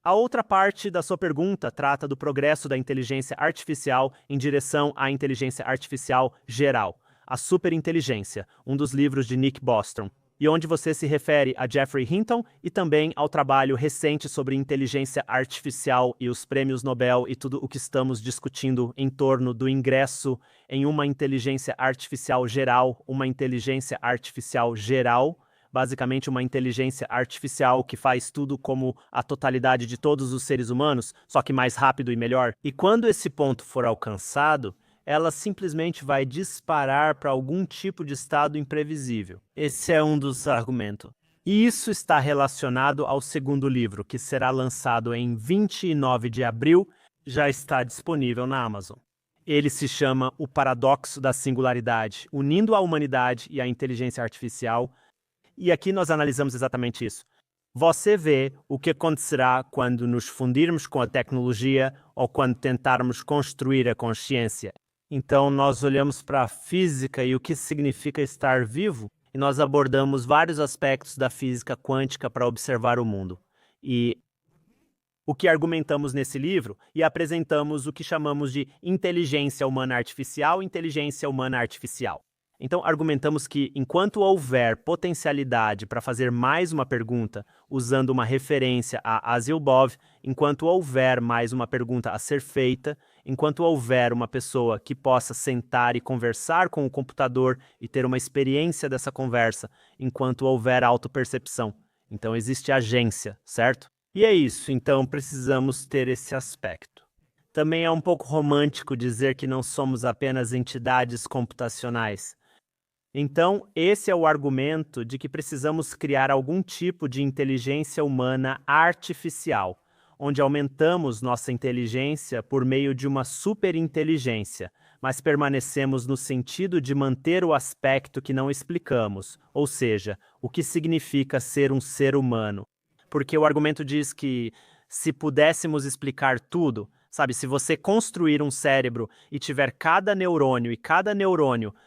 A outra parte da sua pergunta trata do progresso da inteligência artificial em direção à inteligência artificial geral, a superinteligência, um dos livros de Nick Bostrom, e onde você se refere a Geoffrey Hinton e também ao trabalho recente sobre inteligência artificial e os prêmios Nobel e tudo o que estamos discutindo em torno do ingresso em uma inteligência artificial geral, basicamente uma inteligência artificial que faz tudo como a totalidade de todos os seres humanos, só que mais rápido e melhor. E quando esse ponto for alcançado, ela simplesmente vai disparar para algum tipo de estado imprevisível. Esse é um dos argumentos. E isso está relacionado ao segundo livro, que será lançado em 29 de abril, já está disponível na Amazon. Ele se chama O Paradoxo da Singularidade, unindo a humanidade e a inteligência artificial. E aqui nós analisamos exatamente isso. Você vê o que acontecerá quando nos fundirmos com a tecnologia ou quando tentarmos construir a consciência. Então, nós olhamos para a física e o que significa estar vivo, e nós abordamos vários aspectos da física quântica para observar o mundo. E o que argumentamos nesse livro, e apresentamos o que chamamos de inteligência humana artificial. Então, argumentamos que, enquanto houver potencialidade para fazer mais uma pergunta, usando uma referência a Asilbov, enquanto houver mais uma pergunta a ser feita, enquanto houver uma pessoa que possa sentar e conversar com o computador e ter uma experiência dessa conversa, enquanto houver autopercepção. Então, existe agência, certo? E é isso, então precisamos ter esse aspecto. Também é um pouco romântico dizer que não somos apenas entidades computacionais. Então, esse é o argumento de que precisamos criar algum tipo de inteligência humana artificial, onde aumentamos nossa inteligência por meio de uma superinteligência, mas permanecemos no sentido de manter o aspecto que não explicamos, ou seja, o que significa ser um ser humano. Porque o argumento diz que, se pudéssemos explicar tudo, sabe, se você construir um cérebro e tiver cada neurônio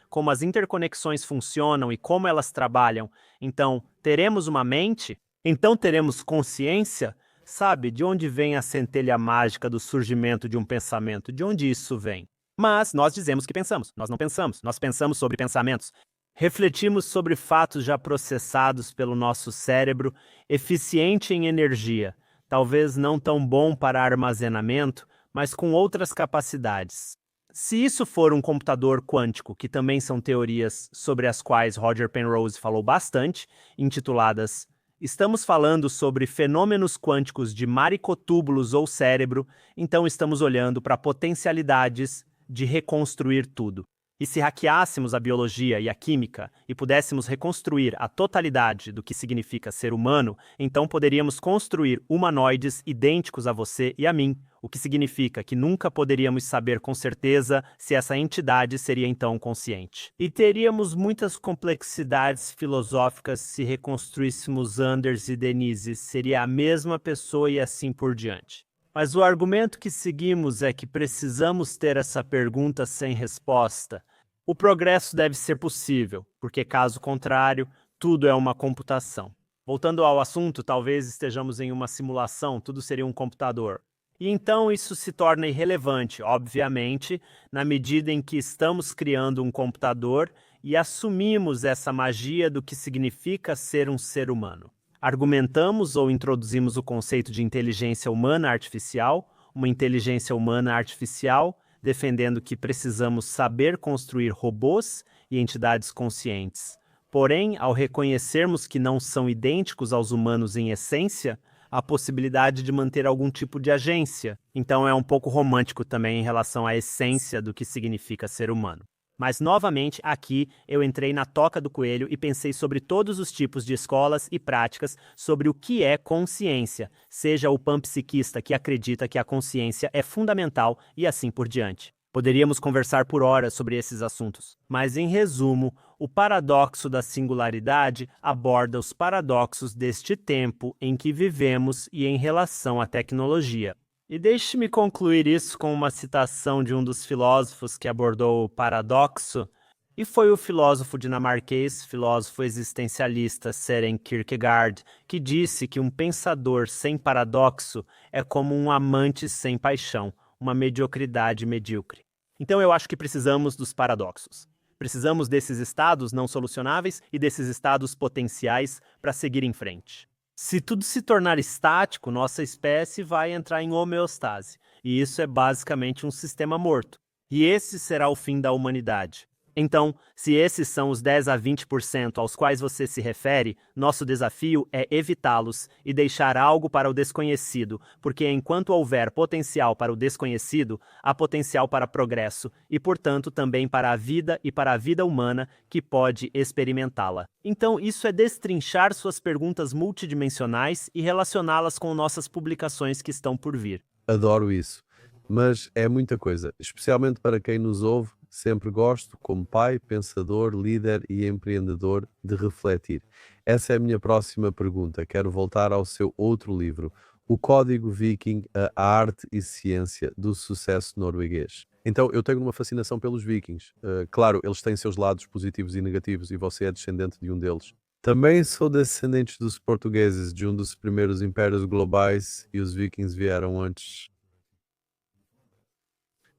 como as interconexões funcionam e como elas trabalham, então teremos uma mente? Então teremos consciência? Sabe, de onde vem a centelha mágica do surgimento de um pensamento? De onde isso vem? Mas nós dizemos que pensamos, nós não pensamos, nós pensamos sobre pensamentos. Refletimos sobre fatos já processados pelo nosso cérebro, eficiente em energia, talvez não tão bom para armazenamento, mas com outras capacidades. Se isso for um computador quântico, que também são teorias sobre as quais Roger Penrose falou bastante, intituladas Estamos falando sobre fenômenos quânticos de maricotúbulos ou cérebro, então estamos olhando para potencialidades de reconstruir tudo. E se hackeássemos a biologia e a química e pudéssemos reconstruir a totalidade do que significa ser humano, então poderíamos construir humanoides idênticos a você e a mim, o que significa que nunca poderíamos saber com certeza se essa entidade seria então consciente. E teríamos muitas complexidades filosóficas se reconstruíssemos Anders e Denise, seria a mesma pessoa e assim por diante. Mas o argumento que seguimos é que precisamos ter essa pergunta sem resposta. O progresso deve ser possível, porque caso contrário, tudo é uma computação. Voltando ao assunto, talvez estejamos em uma simulação, tudo seria um computador. E então isso se torna irrelevante, obviamente, na medida em que estamos criando um computador e assumimos essa magia do que significa ser um ser humano. Argumentamos ou introduzimos o conceito de inteligência humana artificial, uma inteligência humana artificial, defendendo que precisamos saber construir robôs e entidades conscientes. Porém, ao reconhecermos que não são idênticos aos humanos em essência, a possibilidade de manter algum tipo de agência. Então é um pouco romântico também em relação à essência do que significa ser humano. Mas, novamente, aqui eu entrei na toca do coelho e pensei sobre todos os tipos de escolas e práticas sobre o que é consciência, seja o panpsiquista que acredita que a consciência é fundamental e assim por diante. Poderíamos conversar por horas sobre esses assuntos, mas, em resumo, o paradoxo da singularidade aborda os paradoxos deste tempo em que vivemos e em relação à tecnologia. E deixe-me concluir isso com uma citação de um dos filósofos que abordou o paradoxo, e foi o filósofo dinamarquês, filósofo existencialista Søren Kierkegaard, que disse que um pensador sem paradoxo é como um amante sem paixão, uma mediocridade medíocre. Então eu acho que precisamos dos paradoxos. Precisamos desses estados não solucionáveis e desses estados potenciais para seguir em frente. Se tudo se tornar estático, nossa espécie vai entrar em homeostase, e isso é basicamente um sistema morto. E esse será o fim da humanidade. Então, se esses são os 10 a 20% aos quais você se refere, nosso desafio é evitá-los e deixar algo para o desconhecido, porque enquanto houver potencial para o desconhecido, há potencial para progresso e, portanto, também para a vida e para a vida humana que pode experimentá-la. Então, isso é destrinchar suas perguntas multidimensionais e relacioná-las com nossas publicações que estão por vir. Adoro isso. Mas é muita coisa, especialmente para quem nos ouve. Sempre gosto, como pai, pensador, líder e empreendedor, de refletir. Essa é a minha próxima pergunta. Quero voltar ao seu outro livro, O Código Viking, a arte e ciência do sucesso norueguês. Então, eu tenho uma fascinação pelos vikings. Claro, eles têm seus lados positivos e negativos e você é descendente de um deles. Também sou descendente dos portugueses, de um dos primeiros impérios globais, e os vikings vieram antes.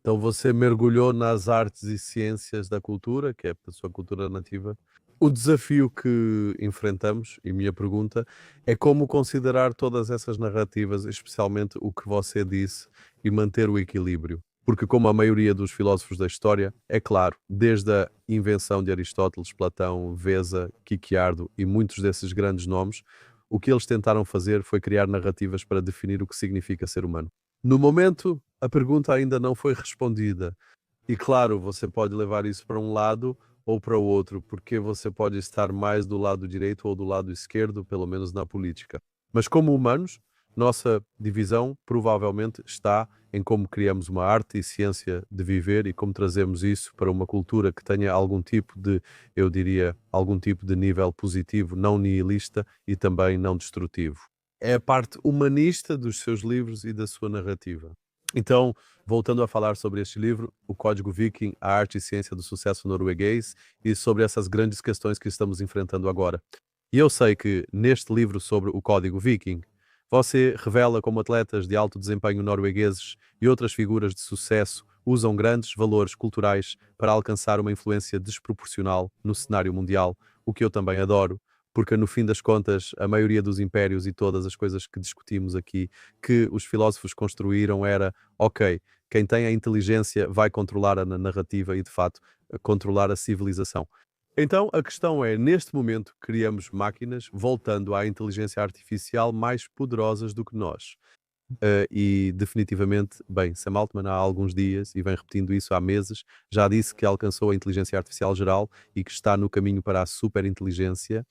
Então você mergulhou nas artes e ciências da cultura, que é a sua cultura nativa. O desafio que enfrentamos, e minha pergunta, é como considerar todas essas narrativas, especialmente o que você disse, e manter o equilíbrio. Porque, como a maioria dos filósofos da história, é claro, desde a invenção de Aristóteles, Platão, Veza, Kierkegaard e muitos desses grandes nomes, o que eles tentaram fazer foi criar narrativas para definir o que significa ser humano. No momento, a pergunta ainda não foi respondida. E claro, você pode levar isso para um lado ou para o outro, porque você pode estar mais do lado direito ou do lado esquerdo, pelo menos na política. Mas como humanos, nossa divisão provavelmente está em como criamos uma arte e ciência de viver e como trazemos isso para uma cultura que tenha algum tipo de, eu diria, algum tipo de nível positivo, não nihilista e também não destrutivo. É a parte humanista dos seus livros e da sua narrativa. Então, voltando a falar sobre este livro, O Código Viking, a arte e ciência do sucesso norueguês, e sobre essas grandes questões que estamos enfrentando agora. E eu sei que neste livro sobre o Código Viking, você revela como atletas de alto desempenho noruegueses e outras figuras de sucesso usam grandes valores culturais para alcançar uma influência desproporcional no cenário mundial, o que eu também adoro, porque no fim das contas, a maioria dos impérios e todas as coisas que discutimos aqui, que os filósofos construíram era, ok, quem tem a inteligência vai controlar a narrativa e, de fato, controlar a civilização. Então, a questão é, neste momento, criamos máquinas, voltando à inteligência artificial, mais poderosas do que nós. E definitivamente, bem, Sam Altman há alguns dias, e vem repetindo isso há meses, já disse que alcançou a inteligência artificial geral e que está no caminho para a superinteligência.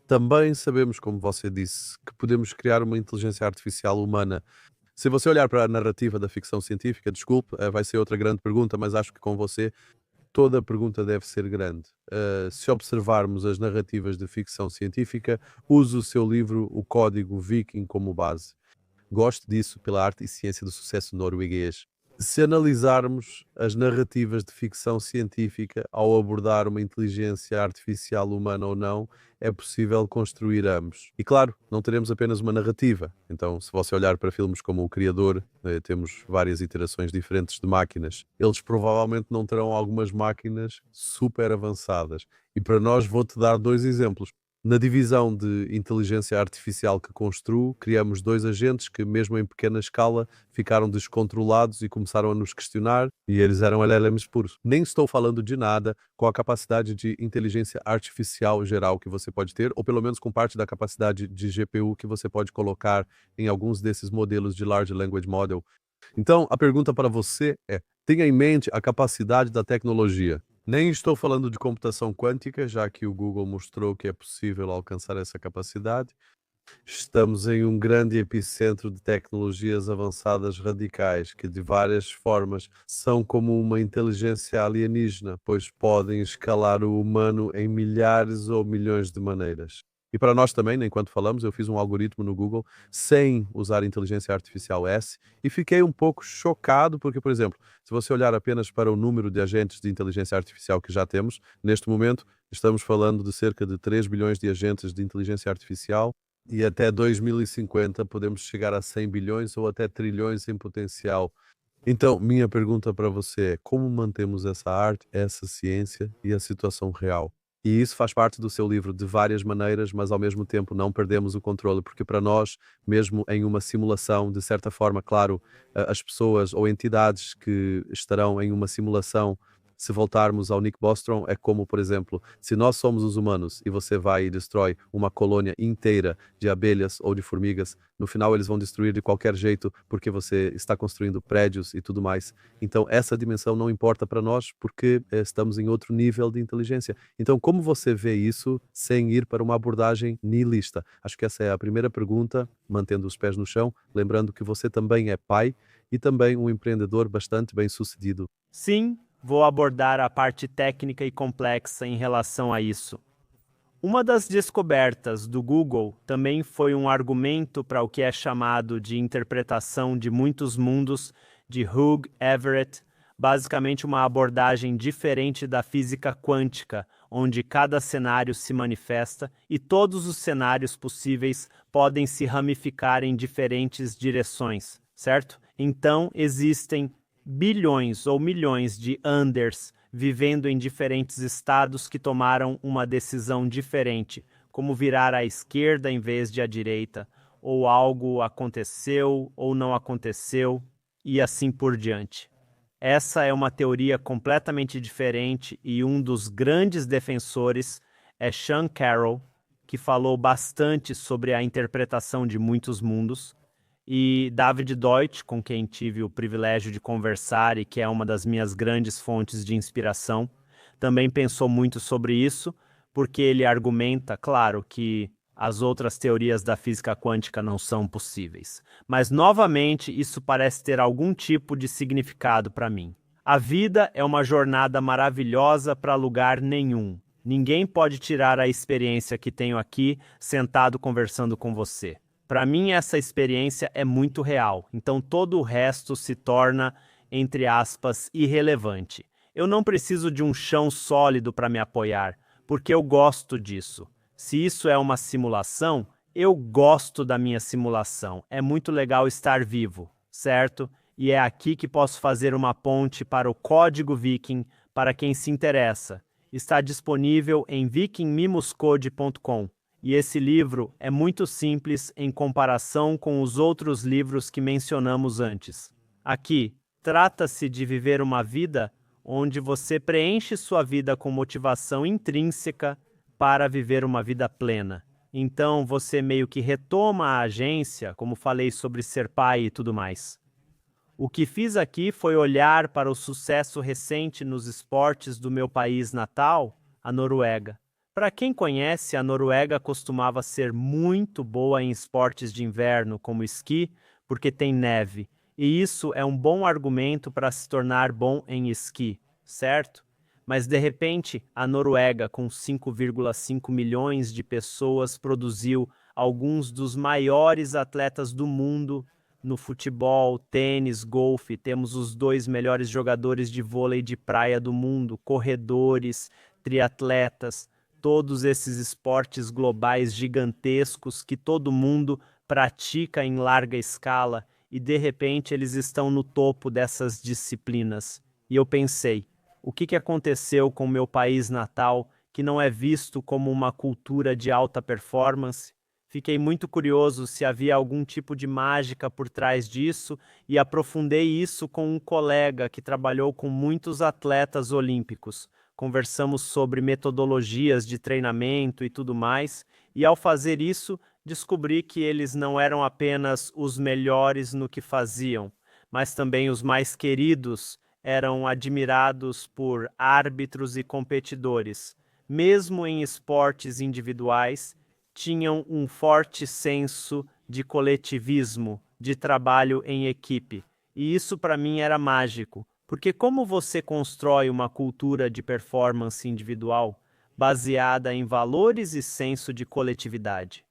Também sabemos, como você disse, que podemos criar uma inteligência artificial humana. Se você olhar para a narrativa da ficção científica, desculpe, vai ser outra grande pergunta, mas acho que com você toda a pergunta deve ser grande. Se observarmos as narrativas de ficção científica, use o seu livro O Código Viking como base. Gosto disso pela arte e ciência do sucesso norueguês. Se analisarmos as narrativas de ficção científica ao abordar uma inteligência artificial humana ou não, é possível construir ambos. E claro, não teremos apenas uma narrativa. Então, se você olhar para filmes como O Criador, temos várias iterações diferentes de máquinas. Eles provavelmente não terão algumas máquinas super avançadas. E para nós vou-te dar dois exemplos. Na divisão de inteligência artificial que construo, criamos dois agentes que, mesmo em pequena escala, ficaram descontrolados e começaram a nos questionar, e eles eram LLMs puros. Nem estou falando de nada com a capacidade de inteligência artificial geral que você pode ter, ou pelo menos com parte da capacidade de GPU que você pode colocar em alguns desses modelos de Large Language Model. Então, a pergunta para você é: tenha em mente a capacidade da tecnologia. Nem estou falando de computação quântica, já que o Google mostrou que é possível alcançar essa capacidade. Estamos em um grande epicentro de tecnologias avançadas radicais, que de várias formas são como uma inteligência alienígena, pois podem escalar o humano em milhares ou milhões de maneiras. E para nós também, enquanto falamos, eu fiz um algoritmo no Google sem usar inteligência artificial S e fiquei um pouco chocado porque, por exemplo, se você olhar apenas para o número de agentes de inteligência artificial que já temos, neste momento estamos falando de cerca de 3 bilhões de agentes de inteligência artificial e até 2050 podemos chegar a 100 bilhões ou até trilhões em potencial. Então, minha pergunta para você é: como mantemos essa arte, essa ciência e a situação real? E isso faz parte do seu livro de várias maneiras, mas ao mesmo tempo não perdemos o controle, porque para nós, mesmo em uma simulação, de certa forma, claro, as pessoas ou entidades que estarão em uma simulação, se voltarmos ao Nick Bostrom, é como, por exemplo, se nós somos os humanos e você vai e destrói uma colônia inteira de abelhas ou de formigas, no final eles vão destruir de qualquer jeito porque você está construindo prédios e tudo mais. Então essa dimensão não importa para nós porque estamos em outro nível de inteligência. Então como você vê isso sem ir para uma abordagem nihilista? Acho que essa é a primeira pergunta, mantendo os pés no chão, lembrando que você também é pai e também um empreendedor bastante bem-sucedido. Sim, vou abordar a parte técnica e complexa em relação a isso. Uma das descobertas do Google também foi um argumento para o que é chamado de interpretação de muitos mundos de Hugh Everett, basicamente uma abordagem diferente da física quântica, onde cada cenário se manifesta e todos os cenários possíveis podem se ramificar em diferentes direções, certo? Então, existem bilhões ou milhões de Anders vivendo em diferentes estados que tomaram uma decisão diferente, como virar à esquerda em vez de à direita, ou algo aconteceu ou não aconteceu, e assim por diante. Essa é uma teoria completamente diferente e um dos grandes defensores é Sean Carroll, que falou bastante sobre a interpretação de muitos mundos, e David Deutsch, com quem tive o privilégio de conversar e que é uma das minhas grandes fontes de inspiração, também pensou muito sobre isso, porque ele argumenta, claro, que as outras teorias da física quântica não são possíveis. Mas, novamente, isso parece ter algum tipo de significado para mim. A vida é uma jornada maravilhosa para lugar nenhum. Ninguém pode tirar a experiência que tenho aqui, sentado conversando com você. Para mim, essa experiência é muito real, então todo o resto se torna, entre aspas, irrelevante. Eu não preciso de um chão sólido para me apoiar, porque eu gosto disso. Se isso é uma simulação, eu gosto da minha simulação. É muito legal estar vivo, certo? E é aqui que posso fazer uma ponte para o Código Viking para quem se interessa. Está disponível em vikingmimuscode.com. E esse livro é muito simples em comparação com os outros livros que mencionamos antes. Aqui, trata-se de viver uma vida onde você preenche sua vida com motivação intrínseca para viver uma vida plena. Então, você meio que retoma a agência, como falei sobre ser pai e tudo mais. O que fiz aqui foi olhar para o sucesso recente nos esportes do meu país natal, a Noruega. Para quem conhece, a Noruega costumava ser muito boa em esportes de inverno, como esqui, porque tem neve. E isso é um bom argumento para se tornar bom em esqui, certo? Mas de repente, a Noruega, com 5,5 milhões de pessoas, produziu alguns dos maiores atletas do mundo no futebol, tênis, golfe. Temos os dois melhores jogadores de vôlei de praia do mundo, corredores, triatletas, todos esses esportes globais gigantescos que todo mundo pratica em larga escala e de repente eles estão no topo dessas disciplinas. E eu pensei, o que aconteceu com meu país natal que não é visto como uma cultura de alta performance? Fiquei muito curioso se havia algum tipo de mágica por trás disso e aprofundei isso com um colega que trabalhou com muitos atletas olímpicos. Conversamos sobre metodologias de treinamento e tudo mais, e ao fazer isso, descobri que eles não eram apenas os melhores no que faziam, mas também os mais queridos, eram admirados por árbitros e competidores. Mesmo em esportes individuais, tinham um forte senso de coletivismo, de trabalho em equipe. E isso para mim era mágico, porque como você constrói uma cultura de performance individual baseada em valores e senso de coletividade?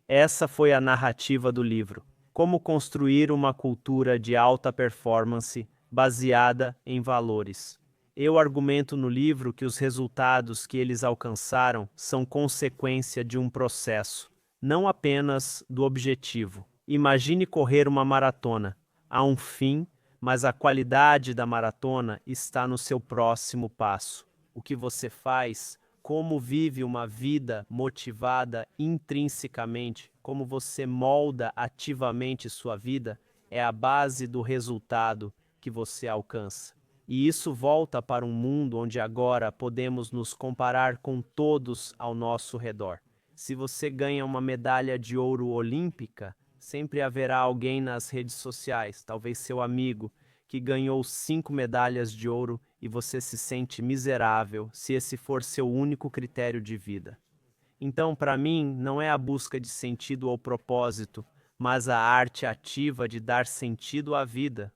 Essa foi a narrativa do livro. Como construir uma cultura de alta performance baseada em valores. Eu argumento no livro que os resultados que eles alcançaram são consequência de um processo, não apenas do objetivo. Imagine correr uma maratona. Há um fim, mas a qualidade da maratona está no seu próximo passo. O que você faz, como vive uma vida motivada intrinsecamente, como você molda ativamente sua vida, é a base do resultado que você alcança. E isso volta para um mundo onde agora podemos nos comparar com todos ao nosso redor. Se você ganha uma medalha de ouro olímpica, sempre haverá alguém nas redes sociais, talvez seu amigo, que ganhou 5 medalhas de ouro e você se sente miserável se esse for seu único critério de vida. Então, para mim, não é a busca de sentido ou propósito, mas a arte ativa de dar sentido à vida.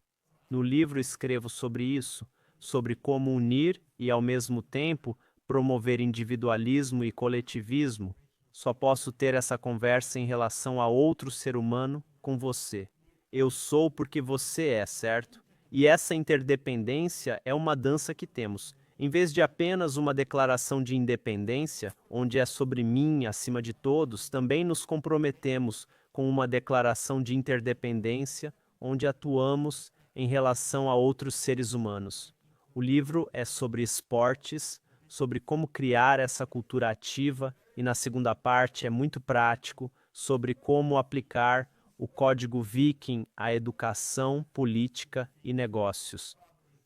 No livro escrevo sobre isso, sobre como unir e, ao mesmo tempo, promover individualismo e coletivismo. Só posso ter essa conversa em relação a outro ser humano com você. Eu sou porque você é, certo? E essa interdependência é uma dança que temos. Em vez de apenas uma declaração de independência, onde é sobre mim acima de todos, também nos comprometemos com uma declaração de interdependência, onde atuamos em relação a outros seres humanos. O livro é sobre esportes, sobre como criar essa cultura ativa, e na segunda parte é muito prático sobre como aplicar o Código Viking à educação, política e negócios.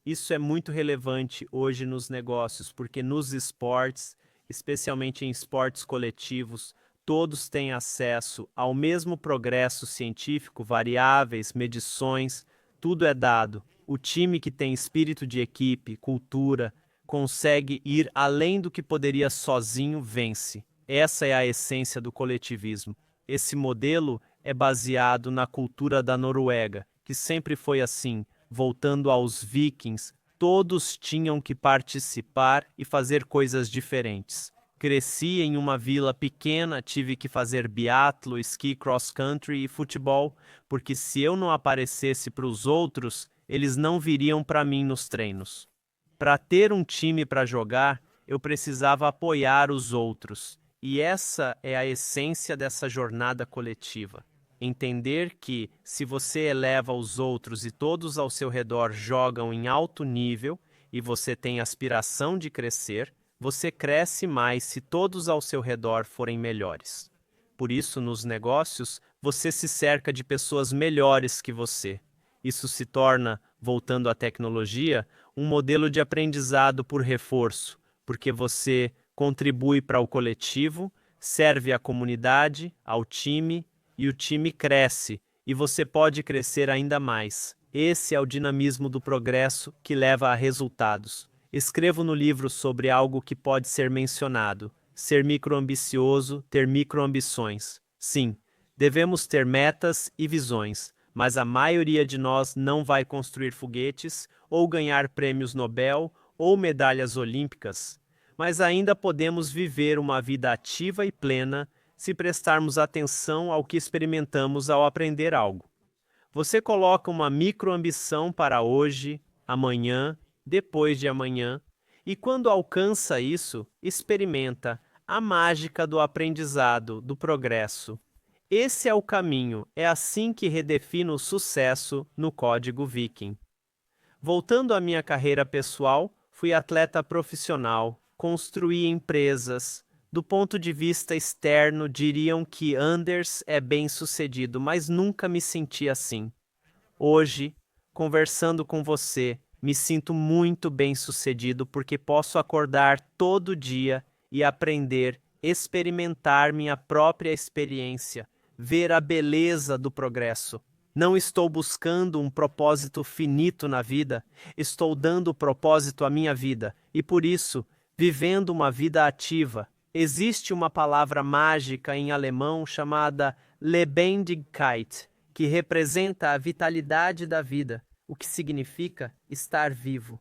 Isso é muito relevante hoje nos negócios, porque nos esportes, especialmente em esportes coletivos, todos têm acesso ao mesmo progresso científico, variáveis, medições, tudo é dado. O time que tem espírito de equipe, cultura, consegue ir além do que poderia sozinho, vence. Essa é a essência do coletivismo. Esse modelo é baseado na cultura da Noruega, que sempre foi assim. Voltando aos vikings, todos tinham que participar e fazer coisas diferentes. Cresci em uma vila pequena, tive que fazer biatlo, esqui cross-country e futebol, porque se eu não aparecesse para os outros, eles não viriam para mim nos treinos. Para ter um time para jogar, eu precisava apoiar os outros. E essa é a essência dessa jornada coletiva. Entender que, se você eleva os outros e todos ao seu redor jogam em alto nível e você tem aspiração de crescer, você cresce mais se todos ao seu redor forem melhores. Por isso, nos negócios, você se cerca de pessoas melhores que você. Isso se torna, voltando à tecnologia, um modelo de aprendizado por reforço, porque você contribui para o coletivo, serve à comunidade, ao time, e o time cresce, e você pode crescer ainda mais. Esse é o dinamismo do progresso que leva a resultados. Escrevo no livro sobre algo que pode ser mencionado: ser microambicioso, ter microambições. Sim, devemos ter metas e visões, mas a maioria de nós não vai construir foguetes ou ganhar prêmios Nobel ou medalhas olímpicas. Mas ainda podemos viver uma vida ativa e plena se prestarmos atenção ao que experimentamos ao aprender algo. Você coloca uma microambição para hoje, amanhã, depois de amanhã, e quando alcança isso, experimenta a mágica do aprendizado, do progresso. Esse é o caminho, é assim que redefino o sucesso no Código Viking. Voltando à minha carreira pessoal, fui atleta profissional, construí empresas. Do ponto de vista externo, diriam que Anders é bem-sucedido, mas nunca me senti assim. Hoje, conversando com você, me sinto muito bem-sucedido porque posso acordar todo dia e aprender, experimentar minha própria experiência, ver a beleza do progresso. Não estou buscando um propósito finito na vida, estou dando propósito à minha vida e, por isso, vivendo uma vida ativa. Existe uma palavra mágica em alemão chamada Lebendigkeit, que representa a vitalidade da vida, o que significa estar vivo.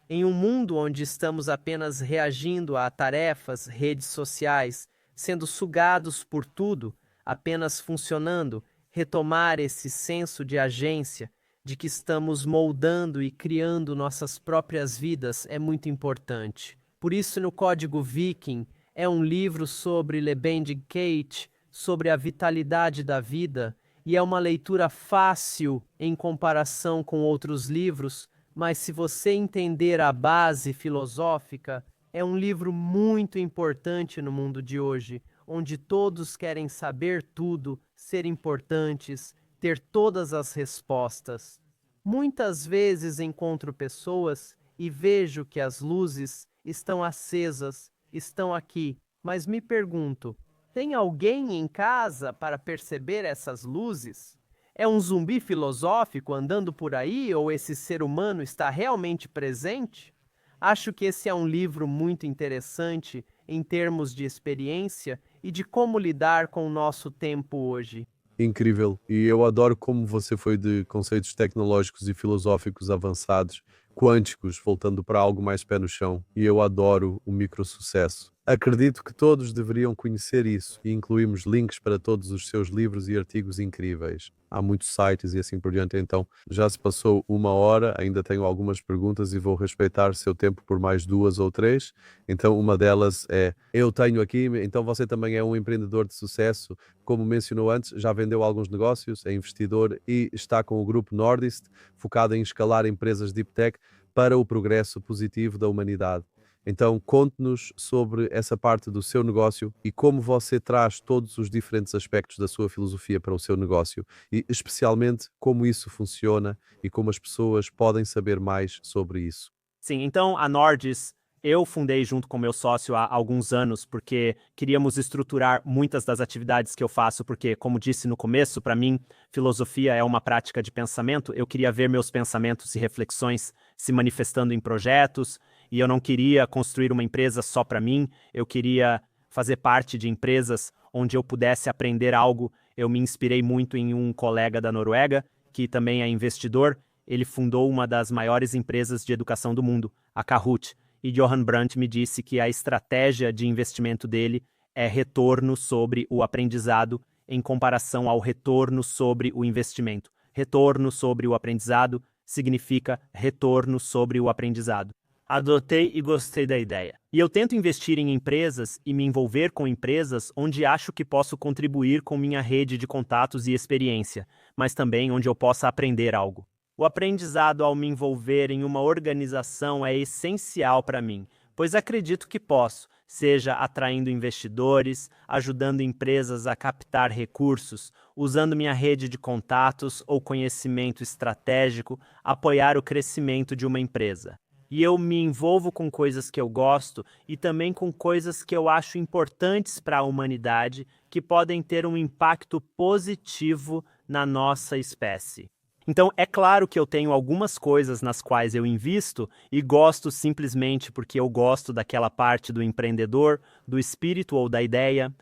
Em um mundo onde estamos apenas reagindo a tarefas, redes sociais, sendo sugados por tudo, apenas funcionando, retomar esse senso de agência, de que estamos moldando e criando nossas próprias vidas é muito importante. Por isso, no Código Viking, é um livro sobre Lebendigkeit, sobre a vitalidade da vida, e é uma leitura fácil em comparação com outros livros, mas se você entender a base filosófica, é um livro muito importante no mundo de hoje, onde todos querem saber tudo, ser importantes, ter todas as respostas. Muitas vezes encontro pessoas e vejo que as luzes estão acesas, estão aqui, mas me pergunto: tem alguém em casa para perceber essas luzes? É um zumbi filosófico andando por aí ou esse ser humano está realmente presente? Acho que esse é um livro muito interessante em termos de experiência e de como lidar com o nosso tempo hoje. Incrível. E eu adoro como você foi de conceitos tecnológicos e filosóficos avançados, quânticos, voltando para algo mais pé no chão. E eu adoro o microsucesso. Acredito que todos deveriam conhecer isso e incluímos links para todos os seus livros e artigos incríveis. Há muitos sites e assim por diante, então já se passou 1 hora, ainda tenho algumas perguntas e vou respeitar seu tempo por mais 2 ou 3. Então uma delas é, eu tenho aqui, então você também é um empreendedor de sucesso, como mencionou antes, já vendeu alguns negócios, é investidor e está com o grupo Nordist, focado em escalar empresas Deep Tech para o progresso positivo da humanidade. Então, conte-nos sobre essa parte do seu negócio e como você traz todos os diferentes aspectos da sua filosofia para o seu negócio e, especialmente, como isso funciona e como as pessoas podem saber mais sobre isso. Sim, então a Nordis eu fundei junto com meu sócio há alguns anos porque queríamos estruturar muitas das atividades que eu faço, porque, como disse no começo, para mim, filosofia é uma prática de pensamento. Eu queria ver meus pensamentos e reflexões se manifestando em projetos, e eu não queria construir uma empresa só para mim, eu queria fazer parte de empresas onde eu pudesse aprender algo. Eu me inspirei muito em um colega da Noruega, que também é investidor. Ele fundou uma das maiores empresas de educação do mundo, a Kahoot, e Johan Brandt me disse que a estratégia de investimento dele é retorno sobre o aprendizado em comparação ao retorno sobre o investimento. Retorno sobre o aprendizado significa retorno sobre o aprendizado. Adotei e gostei da ideia. E eu tento investir em empresas e me envolver com empresas onde acho que posso contribuir com minha rede de contatos e experiência, mas também onde eu possa aprender algo. O aprendizado ao me envolver em uma organização é essencial para mim, pois acredito que posso, seja atraindo investidores, ajudando empresas a captar recursos, usando minha rede de contatos ou conhecimento estratégico, apoiar o crescimento de uma empresa. E eu me envolvo com coisas que eu gosto e também com coisas que eu acho importantes para a humanidade, que podem ter um impacto positivo na nossa espécie. Então, é claro que eu tenho algumas coisas nas quais eu invisto e gosto simplesmente porque eu gosto daquela parte do empreendedor, do espírito ou da ideia.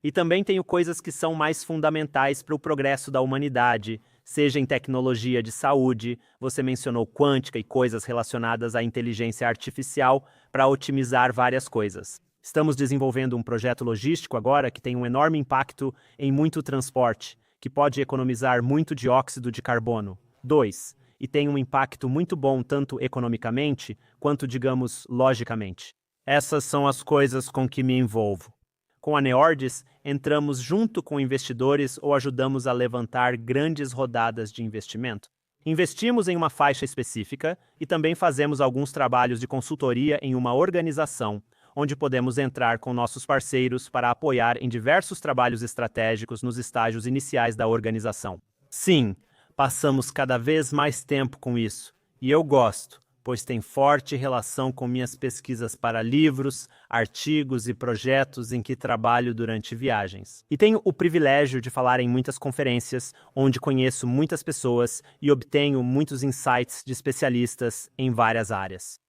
E também tenho coisas que são mais fundamentais para o progresso da humanidade, seja em tecnologia de saúde, você mencionou quântica e coisas relacionadas à inteligência artificial para otimizar várias coisas. Estamos desenvolvendo um projeto logístico agora que tem um enorme impacto em muito transporte, que pode economizar muito dióxido de carbono. 2. E tem um impacto muito bom tanto economicamente quanto, digamos, logicamente. Essas são as coisas com que me envolvo. Com a Neordis, entramos junto com investidores ou ajudamos a levantar grandes rodadas de investimento. Investimos em uma faixa específica e também fazemos alguns trabalhos de consultoria em uma organização, onde podemos entrar com nossos parceiros para apoiar em diversos trabalhos estratégicos nos estágios iniciais da organização. Sim, passamos cada vez mais tempo com isso, e eu gosto, pois tem forte relação com minhas pesquisas para livros, artigos e projetos em que trabalho durante viagens. E tenho o privilégio de falar em muitas conferências, onde conheço muitas pessoas e obtenho muitos insights de especialistas em várias áreas.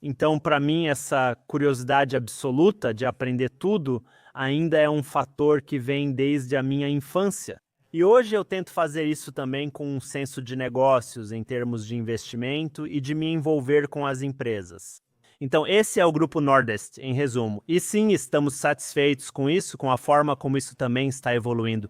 Então, para mim, essa curiosidade absoluta de aprender tudo ainda é um fator que vem desde a minha infância. E hoje eu tento fazer isso também com um senso de negócios em termos de investimento e de me envolver com as empresas. Então, esse é o Grupo Nordest, em resumo. E sim, estamos satisfeitos com isso, com a forma como isso também está evoluindo.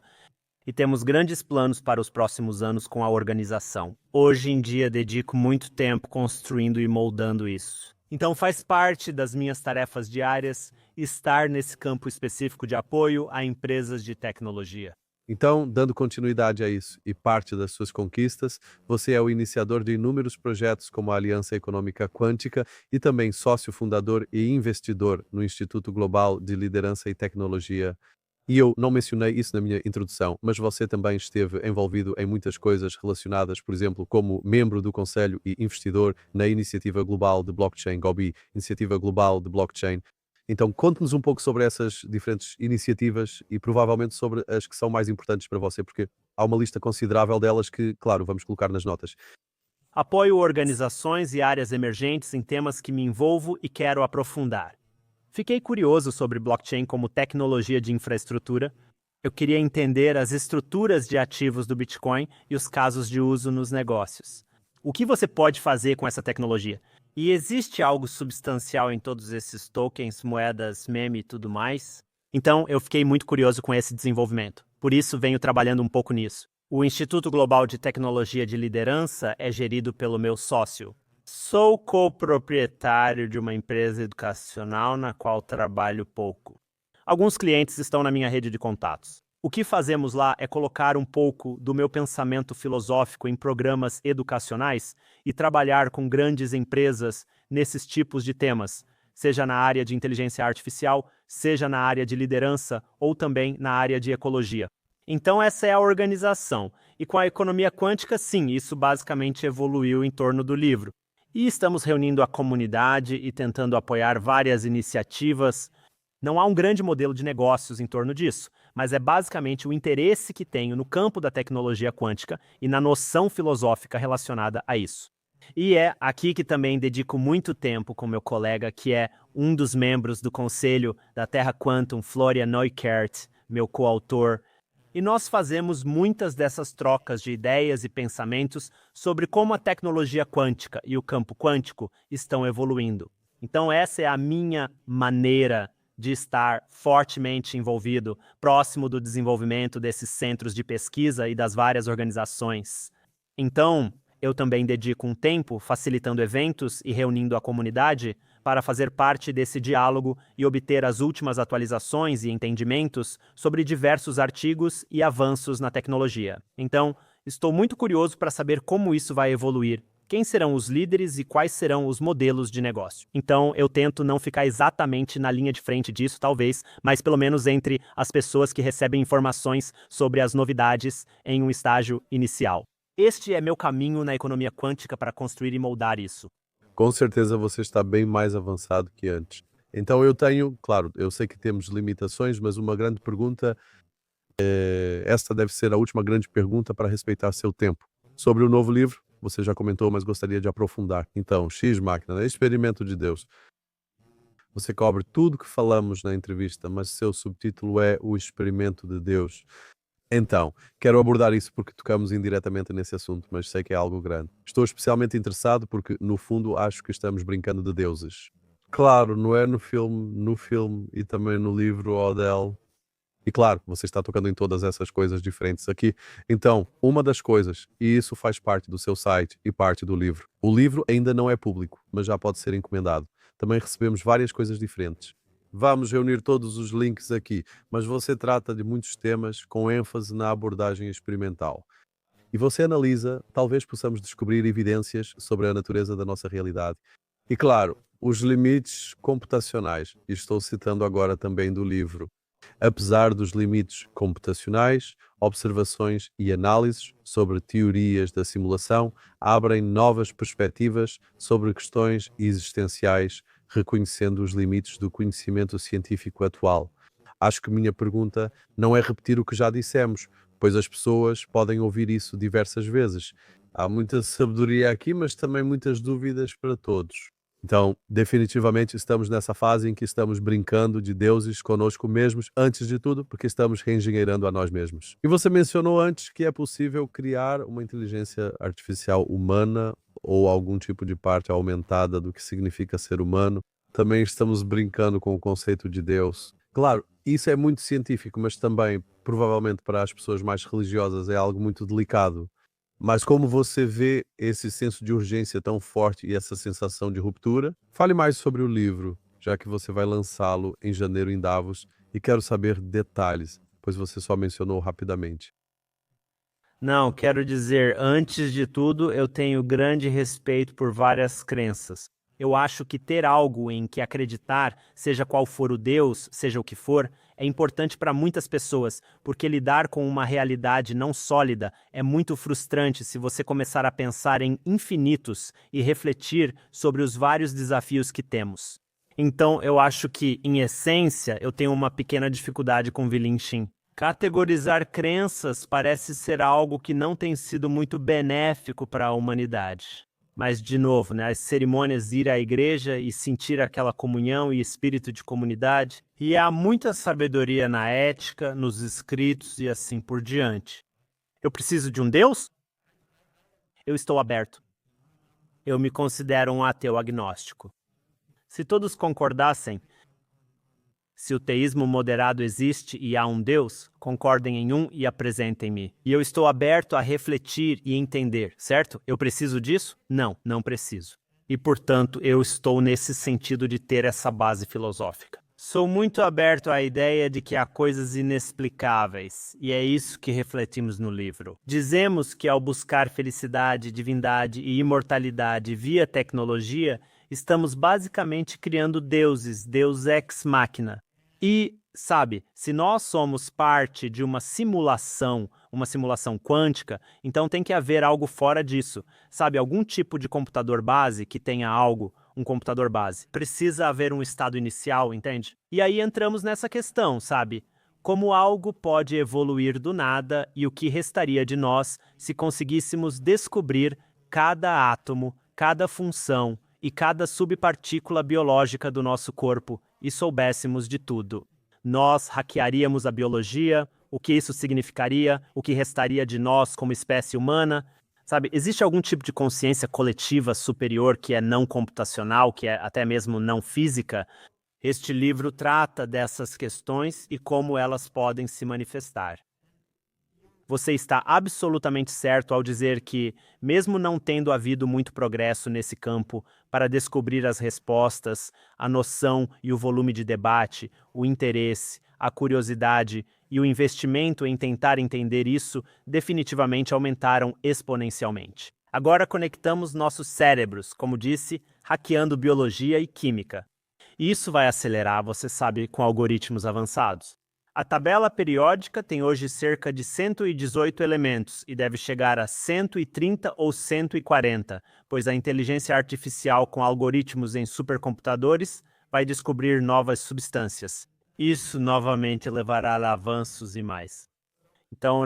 E temos grandes planos para os próximos anos com a organização. Hoje em dia, dedico muito tempo construindo e moldando isso. Então, faz parte das minhas tarefas diárias estar nesse campo específico de apoio a empresas de tecnologia. Então, dando continuidade a isso e parte das suas conquistas, você é o iniciador de inúmeros projetos como a Aliança Econômica Quântica e também sócio fundador e investidor no Instituto Global de Liderança e Tecnologia. E eu não mencionei isso na minha introdução, mas você também esteve envolvido em muitas coisas relacionadas, por exemplo, como membro do Conselho e investidor na Iniciativa Global de Blockchain, GOBI, Iniciativa Global de Blockchain. Então, conte-nos um pouco sobre essas diferentes iniciativas e provavelmente sobre as que são mais importantes para você, porque há uma lista considerável delas que, claro, vamos colocar nas notas. Apoio organizações e áreas emergentes em temas que me envolvo e quero aprofundar. Fiquei curioso sobre blockchain como tecnologia de infraestrutura. Eu queria entender as estruturas de ativos do Bitcoin e os casos de uso nos negócios. O que você pode fazer com essa tecnologia? E existe algo substancial em todos esses tokens, moedas, meme e tudo mais? Então, eu fiquei muito curioso com esse desenvolvimento. Por isso, venho trabalhando um pouco nisso. O Instituto Global de Tecnologia de Liderança é gerido pelo meu sócio. Sou coproprietário de uma empresa educacional na qual trabalho pouco. Alguns clientes estão na minha rede de contatos. O que fazemos lá é colocar um pouco do meu pensamento filosófico em programas educacionais e trabalhar com grandes empresas nesses tipos de temas, seja na área de inteligência artificial, seja na área de liderança ou também na área de ecologia. Então essa é a organização. E com a economia quântica, sim, isso basicamente evoluiu em torno do livro. E estamos reunindo a comunidade e tentando apoiar várias iniciativas. Não há um grande modelo de negócios em torno disso, mas é basicamente o interesse que tenho no campo da tecnologia quântica e na noção filosófica relacionada a isso. E é aqui que também dedico muito tempo com meu colega, que é um dos membros do conselho da Terra Quantum, Florian Neukert, meu coautor. E nós fazemos muitas dessas trocas de ideias e pensamentos sobre como a tecnologia quântica e o campo quântico estão evoluindo. Então essa é a minha maneira de estar fortemente envolvido, próximo do desenvolvimento desses centros de pesquisa e das várias organizações. Então, Eu também dedico um tempo facilitando eventos e reunindo a comunidade para fazer parte desse diálogo e obter as últimas atualizações e entendimentos sobre diversos artigos e avanços na tecnologia. Então, estou muito curioso para saber como isso vai evoluir, quem serão os líderes e quais serão os modelos de negócio. Então, eu tento não ficar exatamente na linha de frente disso, talvez, mas pelo menos entre as pessoas que recebem informações sobre as novidades em um estágio inicial. Este é meu caminho na economia quântica para construir e moldar isso. Com certeza você está bem mais avançado que antes. Então claro, eu sei que temos limitações, mas uma grande pergunta, esta deve ser a última grande pergunta para respeitar seu tempo. Sobre o novo livro, você já comentou, mas gostaria de aprofundar. Então, X-Máquina, né? Experimento de Deus. Você cobre tudo que falamos na entrevista, mas seu subtítulo é O Experimento de Deus. Então, quero abordar isso porque tocamos indiretamente nesse assunto, mas sei que é algo grande. Estou especialmente interessado porque, no fundo, acho que estamos brincando de deuses. Claro, não é no filme e também no livro Odell. E claro, você está tocando em todas essas coisas diferentes aqui. Então, uma das coisas, e isso faz parte do seu site e parte do livro. O livro ainda não é público, mas já pode ser encomendado. Também recebemos várias coisas diferentes. Vamos reunir todos os links aqui, mas você trata de muitos temas com ênfase na abordagem experimental. E você analisa, talvez possamos descobrir evidências sobre a natureza da nossa realidade. E claro, os limites computacionais. E estou citando agora também do livro. Apesar dos limites computacionais, observações e análises sobre teorias da simulação abrem novas perspectivas sobre questões existenciais, reconhecendo os limites do conhecimento científico atual. Acho que minha pergunta não é repetir o que já dissemos, pois as pessoas podem ouvir isso diversas vezes. Há muita sabedoria aqui, mas também muitas dúvidas para todos. Então, definitivamente estamos nessa fase em que estamos brincando de deuses conosco mesmos, antes de tudo, porque estamos reengenheirando a nós mesmos. E você mencionou antes que é possível criar uma inteligência artificial humana ou algum tipo de parte aumentada do que significa ser humano. Também estamos brincando com o conceito de Deus. Claro, isso é muito científico, mas também, provavelmente, para as pessoas mais religiosas é algo muito delicado. Mas como você vê esse senso de urgência tão forte e essa sensação de ruptura? Fale mais sobre o livro, já que você vai lançá-lo em janeiro em Davos, e quero saber detalhes, pois você só mencionou rapidamente. Não, quero dizer, antes de tudo, eu tenho grande respeito por várias crenças. Eu acho que ter algo em que acreditar, seja qual for o Deus, seja o que for, é importante para muitas pessoas, porque lidar com uma realidade não sólida é muito frustrante se você começar a pensar em infinitos e refletir sobre os vários desafios que temos. Então, eu acho que, em essência, eu tenho uma pequena dificuldade com Vilinchim. Categorizar crenças parece ser algo que não tem sido muito benéfico para a humanidade. Mas, de novo, né, as cerimônias ir à igreja e sentir aquela comunhão e espírito de comunidade. E há muita sabedoria na ética, nos escritos e assim por diante. Eu preciso de um Deus? Eu estou aberto. Eu me considero um ateu agnóstico. Se todos concordassem, se o teísmo moderado existe e há um Deus, concordem em um e apresentem-me. E eu estou aberto a refletir e entender, certo? Eu preciso disso? Não, não preciso. E, portanto, eu estou nesse sentido de ter essa base filosófica. Sou muito aberto à ideia de que há coisas inexplicáveis, e é isso que refletimos no livro. Dizemos que ao buscar felicidade, divindade e imortalidade via tecnologia, estamos basicamente criando deuses, deus ex machina. E, sabe, se nós somos parte de uma simulação quântica, então tem que haver algo fora disso. Sabe, algum tipo de computador base que tenha algo, um computador base. Precisa haver um estado inicial, entende? E aí entramos nessa questão, sabe? Como algo pode evoluir do nada e o que restaria de nós se conseguíssemos descobrir cada átomo, cada função e cada subpartícula biológica do nosso corpo e soubéssemos de tudo. Nós hackearíamos a biologia, o que isso significaria, o que restaria de nós como espécie humana. Sabe, existe algum tipo de consciência coletiva superior que é não computacional, que é até mesmo não física? Este livro trata dessas questões e como elas podem se manifestar. você está absolutamente certo ao dizer que, mesmo não tendo havido muito progresso nesse campo para descobrir as respostas, a noção e o volume de debate, o interesse, a curiosidade e o investimento em tentar entender isso definitivamente aumentaram exponencialmente. Agora conectamos nossos cérebros, como disse, hackeando biologia e química. E isso vai acelerar, você sabe, com algoritmos avançados. A tabela periódica tem hoje cerca de 118 elementos e deve chegar a 130 ou 140, pois a inteligência artificial com algoritmos em supercomputadores vai descobrir novas substâncias. Isso novamente levará a avanços e mais. Então,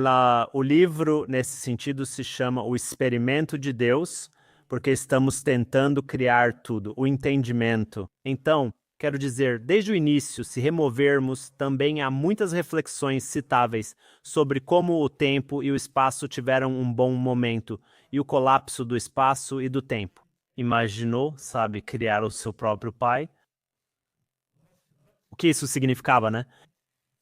o livro, nesse sentido, se chama O Experimento de Deus, porque estamos tentando criar tudo, o entendimento. Então, quero dizer, desde o início, se removermos, também há muitas reflexões citáveis sobre como o tempo e o espaço tiveram um bom momento e o colapso do espaço e do tempo. Imaginou, sabe, criar o seu próprio pai? O que isso significava, né?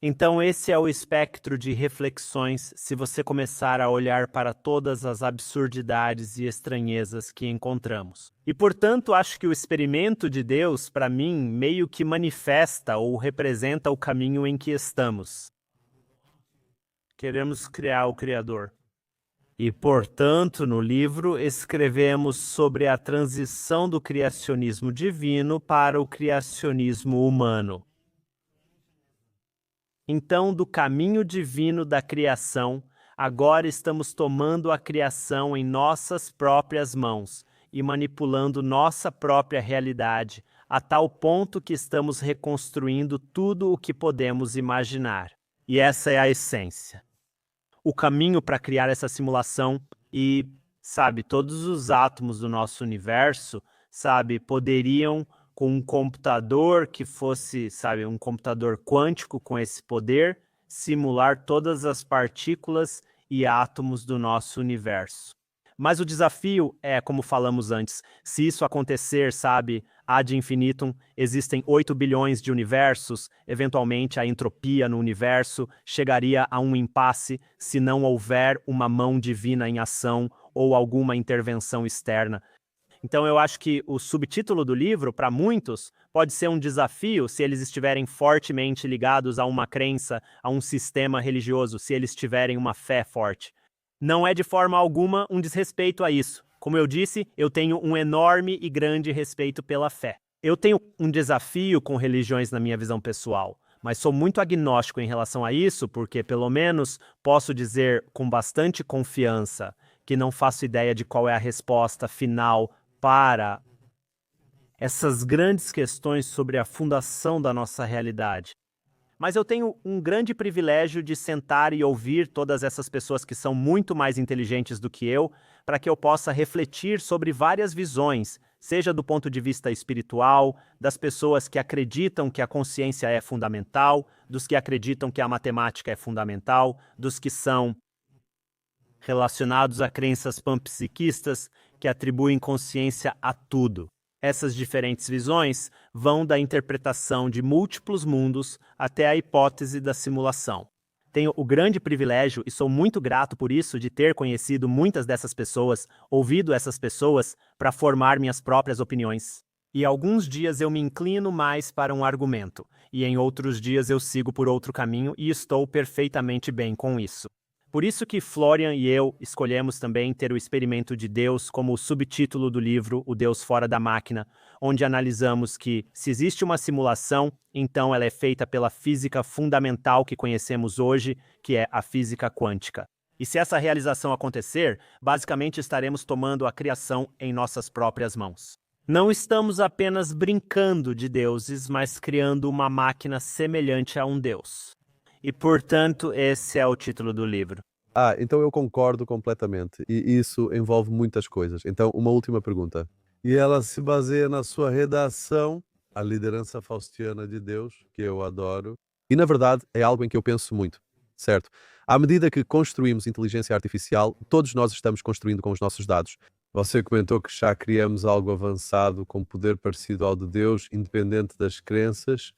Então, esse é o espectro de reflexões se você começar a olhar para todas as absurdidades e estranhezas que encontramos. E, portanto, acho que o experimento de Deus, para mim, meio que manifesta ou representa o caminho em que estamos. Queremos criar o Criador. E, portanto, no livro escrevemos sobre a transição do criacionismo divino para o criacionismo humano. Então, do caminho divino da criação, agora estamos tomando a criação em nossas próprias mãos e manipulando nossa própria realidade, a tal ponto que estamos reconstruindo tudo o que podemos imaginar. E essa é a essência. O caminho para criar essa simulação e, sabe, todos os átomos do nosso universo, sabe, poderiam, com um computador que fosse, sabe, um computador quântico com esse poder, simular todas as partículas e átomos do nosso universo. Mas o desafio é, como falamos antes, se isso acontecer, sabe, ad infinitum, existem 8 bilhões de universos, eventualmente a entropia no universo chegaria a um impasse se não houver uma mão divina em ação ou alguma intervenção externa. Então eu acho que o subtítulo do livro, para muitos, pode ser um desafio se eles estiverem fortemente ligados a uma crença, a um sistema religioso, se eles tiverem uma fé forte. Não é de forma alguma um desrespeito a isso. Como eu disse, eu tenho um enorme e grande respeito pela fé. Eu tenho um desafio com religiões na minha visão pessoal, mas sou muito agnóstico em relação a isso, porque pelo menos posso dizer com bastante confiança que não faço ideia de qual é a resposta final para essas grandes questões sobre a fundação da nossa realidade. Mas eu tenho um grande privilégio de sentar e ouvir todas essas pessoas que são muito mais inteligentes do que eu, para que eu possa refletir sobre várias visões, seja do ponto de vista espiritual, das pessoas que acreditam que a consciência é fundamental, dos que acreditam que a matemática é fundamental, dos que são relacionados a crenças panpsiquistas que atribuem consciência a tudo. Essas diferentes visões vão da interpretação de múltiplos mundos até a hipótese da simulação. Tenho o grande privilégio, e sou muito grato por isso, de ter conhecido muitas dessas pessoas, ouvido essas pessoas, para formar minhas próprias opiniões. E alguns dias eu me inclino mais para um argumento, e em outros dias eu sigo por outro caminho e estou perfeitamente bem com isso. Por isso que Florian e eu escolhemos também ter o experimento de Deus como o subtítulo do livro O Deus Fora da Máquina, onde analisamos que, se existe uma simulação, então ela é feita pela física fundamental que conhecemos hoje, que é a física quântica. E se essa realização acontecer, basicamente estaremos tomando a criação em nossas próprias mãos. Não estamos apenas brincando de deuses, mas criando uma máquina semelhante a um deus. E, portanto, esse é o título do livro. Então eu concordo completamente. E isso envolve muitas coisas. Então, uma última pergunta. E ela se baseia na sua redação, A Liderança Faustiana de Deus, que eu adoro. E, na verdade, é algo em que eu penso muito, certo? À medida que construímos inteligência artificial, todos nós estamos construindo com os nossos dados. Você comentou que já criamos algo avançado com poder parecido ao de Deus, independente das crenças.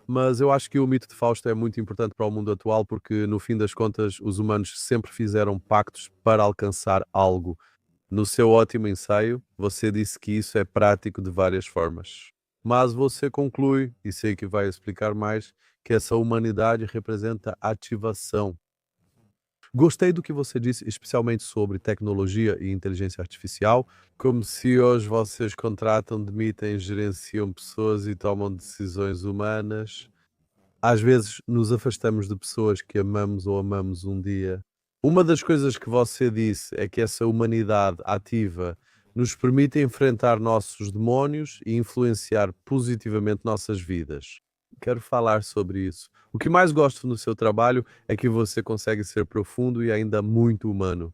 Mas eu acho que o mito de Fausto é muito importante para o mundo atual porque, no fim das contas, os humanos sempre fizeram pactos para alcançar algo. No seu ótimo ensaio, você disse que isso é prático de várias formas. Mas você conclui, e sei que vai explicar mais, que essa humanidade representa ativação. Gostei do que você disse, especialmente sobre tecnologia e inteligência artificial, como se hoje vocês contratam, demitem, gerenciam pessoas e tomam decisões humanas. Às vezes nos afastamos de pessoas que amamos ou amamos um dia. Uma das coisas que você disse é que essa humanidade ativa nos permite enfrentar nossos demónios e influenciar positivamente nossas vidas. Quero falar sobre isso. O que mais gosto no seu trabalho é que você consegue ser profundo e ainda muito humano.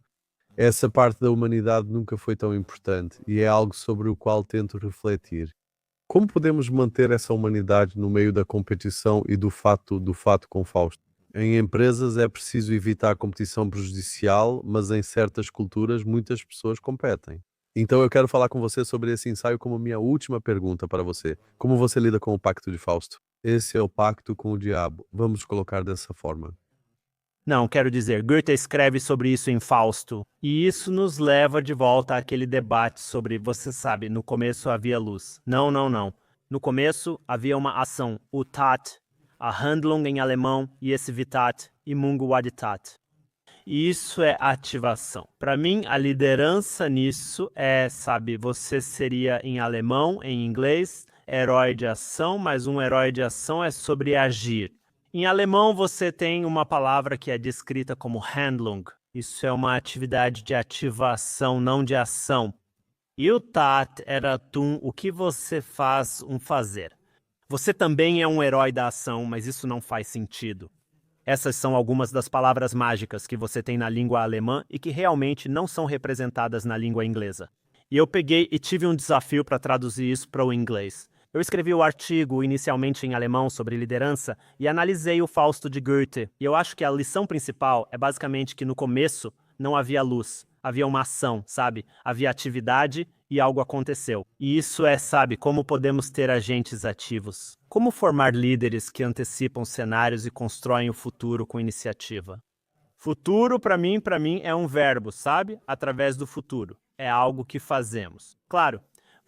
Essa parte da humanidade nunca foi tão importante e é algo sobre o qual tento refletir. Como podemos manter essa humanidade no meio da competição e do fato com Fausto? Em empresas é preciso evitar a competição prejudicial, mas em certas culturas muitas pessoas competem. Então eu quero falar com você sobre esse ensaio como minha última pergunta para você. Como você lida com o pacto de Fausto? Esse é o pacto com o diabo. Vamos colocar dessa forma. Não, quero dizer, Goethe escreve sobre isso em Fausto, e isso nos leva de volta àquele debate sobre, você sabe, no começo havia luz. Não, não, não. No começo havia uma ação, o Tat, a Handlung em alemão, e esse Vitat, e Mungu Waditat. E isso é ativação. Para mim, a liderança nisso é, sabe, você seria em alemão, em inglês, herói de ação, mas um herói de ação é sobre agir. Em alemão, você tem uma palavra que é descrita como Handlung. Isso é uma atividade de ativação, não de ação. E o Tat era tun, o que você faz, um fazer. Você também é um herói da ação, mas isso não faz sentido. Essas são algumas das palavras mágicas que você tem na língua alemã e que realmente não são representadas na língua inglesa. E eu peguei e tive um desafio para traduzir isso para o inglês. Eu escrevi o artigo inicialmente em alemão sobre liderança e analisei o Fausto de Goethe. E eu acho que a lição principal é basicamente que no começo não havia luz, havia uma ação, sabe? Havia atividade e algo aconteceu. E isso é, sabe, como podemos ter agentes ativos. Como formar líderes que antecipam cenários e constroem o futuro com iniciativa. Futuro, para mim, é um verbo, sabe? Através do futuro. É algo que fazemos. Claro,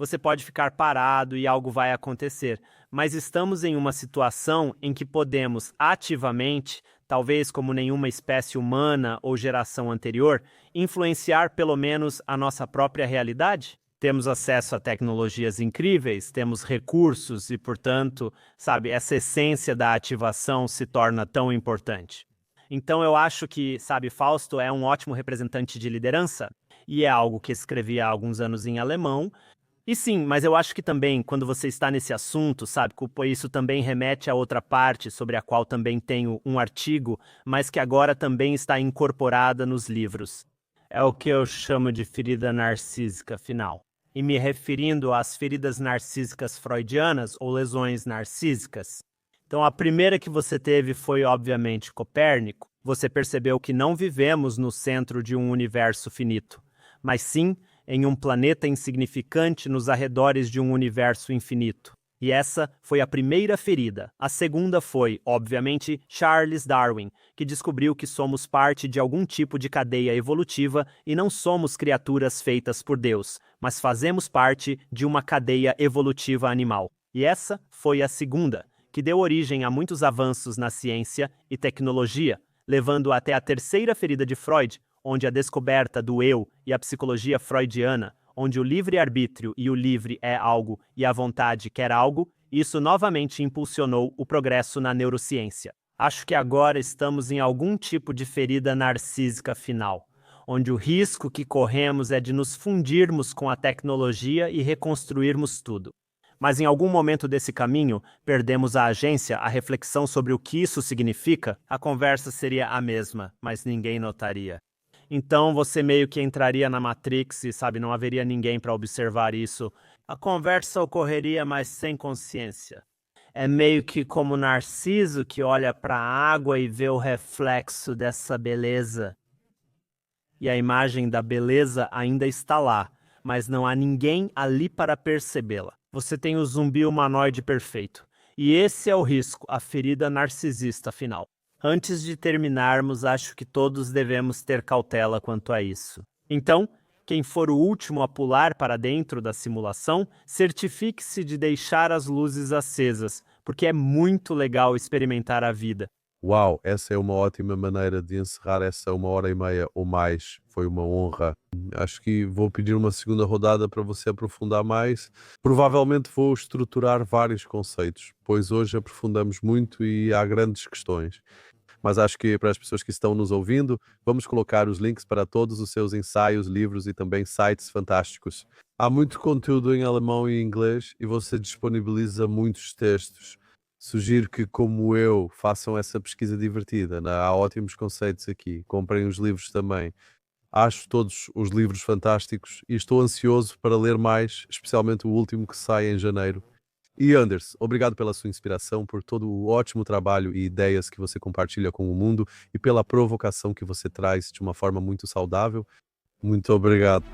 você pode ficar parado e algo vai acontecer, mas estamos em uma situação em que podemos ativamente, talvez como nenhuma espécie humana ou geração anterior, influenciar pelo menos a nossa própria realidade? Temos acesso a tecnologias incríveis, temos recursos e, portanto, sabe, essa essência da ativação se torna tão importante. Então eu acho que, sabe, Fausto é um ótimo representante de liderança e é algo que escrevi há alguns anos em alemão. E sim, mas eu acho que também, quando você está nesse assunto, sabe, isso também remete a outra parte sobre a qual também tenho um artigo, mas que agora também está incorporada nos livros. É o que eu chamo de ferida narcísica final. E me referindo às feridas narcísicas freudianas ou lesões narcísicas. Então, a primeira que você teve foi, obviamente, Copérnico. Você percebeu que não vivemos no centro de um universo finito, mas sim em um planeta insignificante nos arredores de um universo infinito. E essa foi a primeira ferida. A segunda foi, obviamente, Charles Darwin, que descobriu que somos parte de algum tipo de cadeia evolutiva e não somos criaturas feitas por Deus, mas fazemos parte de uma cadeia evolutiva animal. E essa foi a segunda, que deu origem a muitos avanços na ciência e tecnologia, levando até a terceira ferida de Freud, onde a descoberta do eu e a psicologia freudiana, onde o livre-arbítrio e o livre é algo e a vontade quer algo, isso novamente impulsionou o progresso na neurociência. Acho que agora estamos em algum tipo de ferida narcísica final, onde o risco que corremos é de nos fundirmos com a tecnologia e reconstruirmos tudo. Mas em algum momento desse caminho, perdemos a agência, a reflexão sobre o que isso significa, a conversa seria a mesma, mas ninguém notaria. Então você meio que entraria na Matrix e, sabe, não haveria ninguém para observar isso. A conversa ocorreria, mas sem consciência. É meio que como Narciso que olha para a água e vê o reflexo dessa beleza. E a imagem da beleza ainda está lá, mas não há ninguém ali para percebê-la. Você tem o zumbi humanoide perfeito. E esse é o risco, a ferida narcisista final. Antes de terminarmos, acho que todos devemos ter cautela quanto a isso. Então, quem for o último a pular para dentro da simulação, certifique-se de deixar as luzes acesas, porque é muito legal experimentar a vida. Uau, essa é uma ótima maneira de encerrar essa 1h30 ou mais. Foi uma honra. Acho que vou pedir uma segunda rodada para você aprofundar mais. Provavelmente vou estruturar vários conceitos, pois hoje aprofundamos muito e há grandes questões. Mas acho que para as pessoas que estão nos ouvindo, vamos colocar os links para todos os seus ensaios, livros e também sites fantásticos. Há muito conteúdo em alemão e inglês e você disponibiliza muitos textos. Sugiro que, como eu, façam essa pesquisa divertida. Há ótimos conceitos aqui. Comprem os livros também. Acho todos os livros fantásticos e estou ansioso para ler mais, especialmente o último que sai em janeiro. E Anders, obrigado pela sua inspiração, por todo o ótimo trabalho e ideias que você compartilha com o mundo e pela provocação que você traz de uma forma muito saudável. Muito obrigado.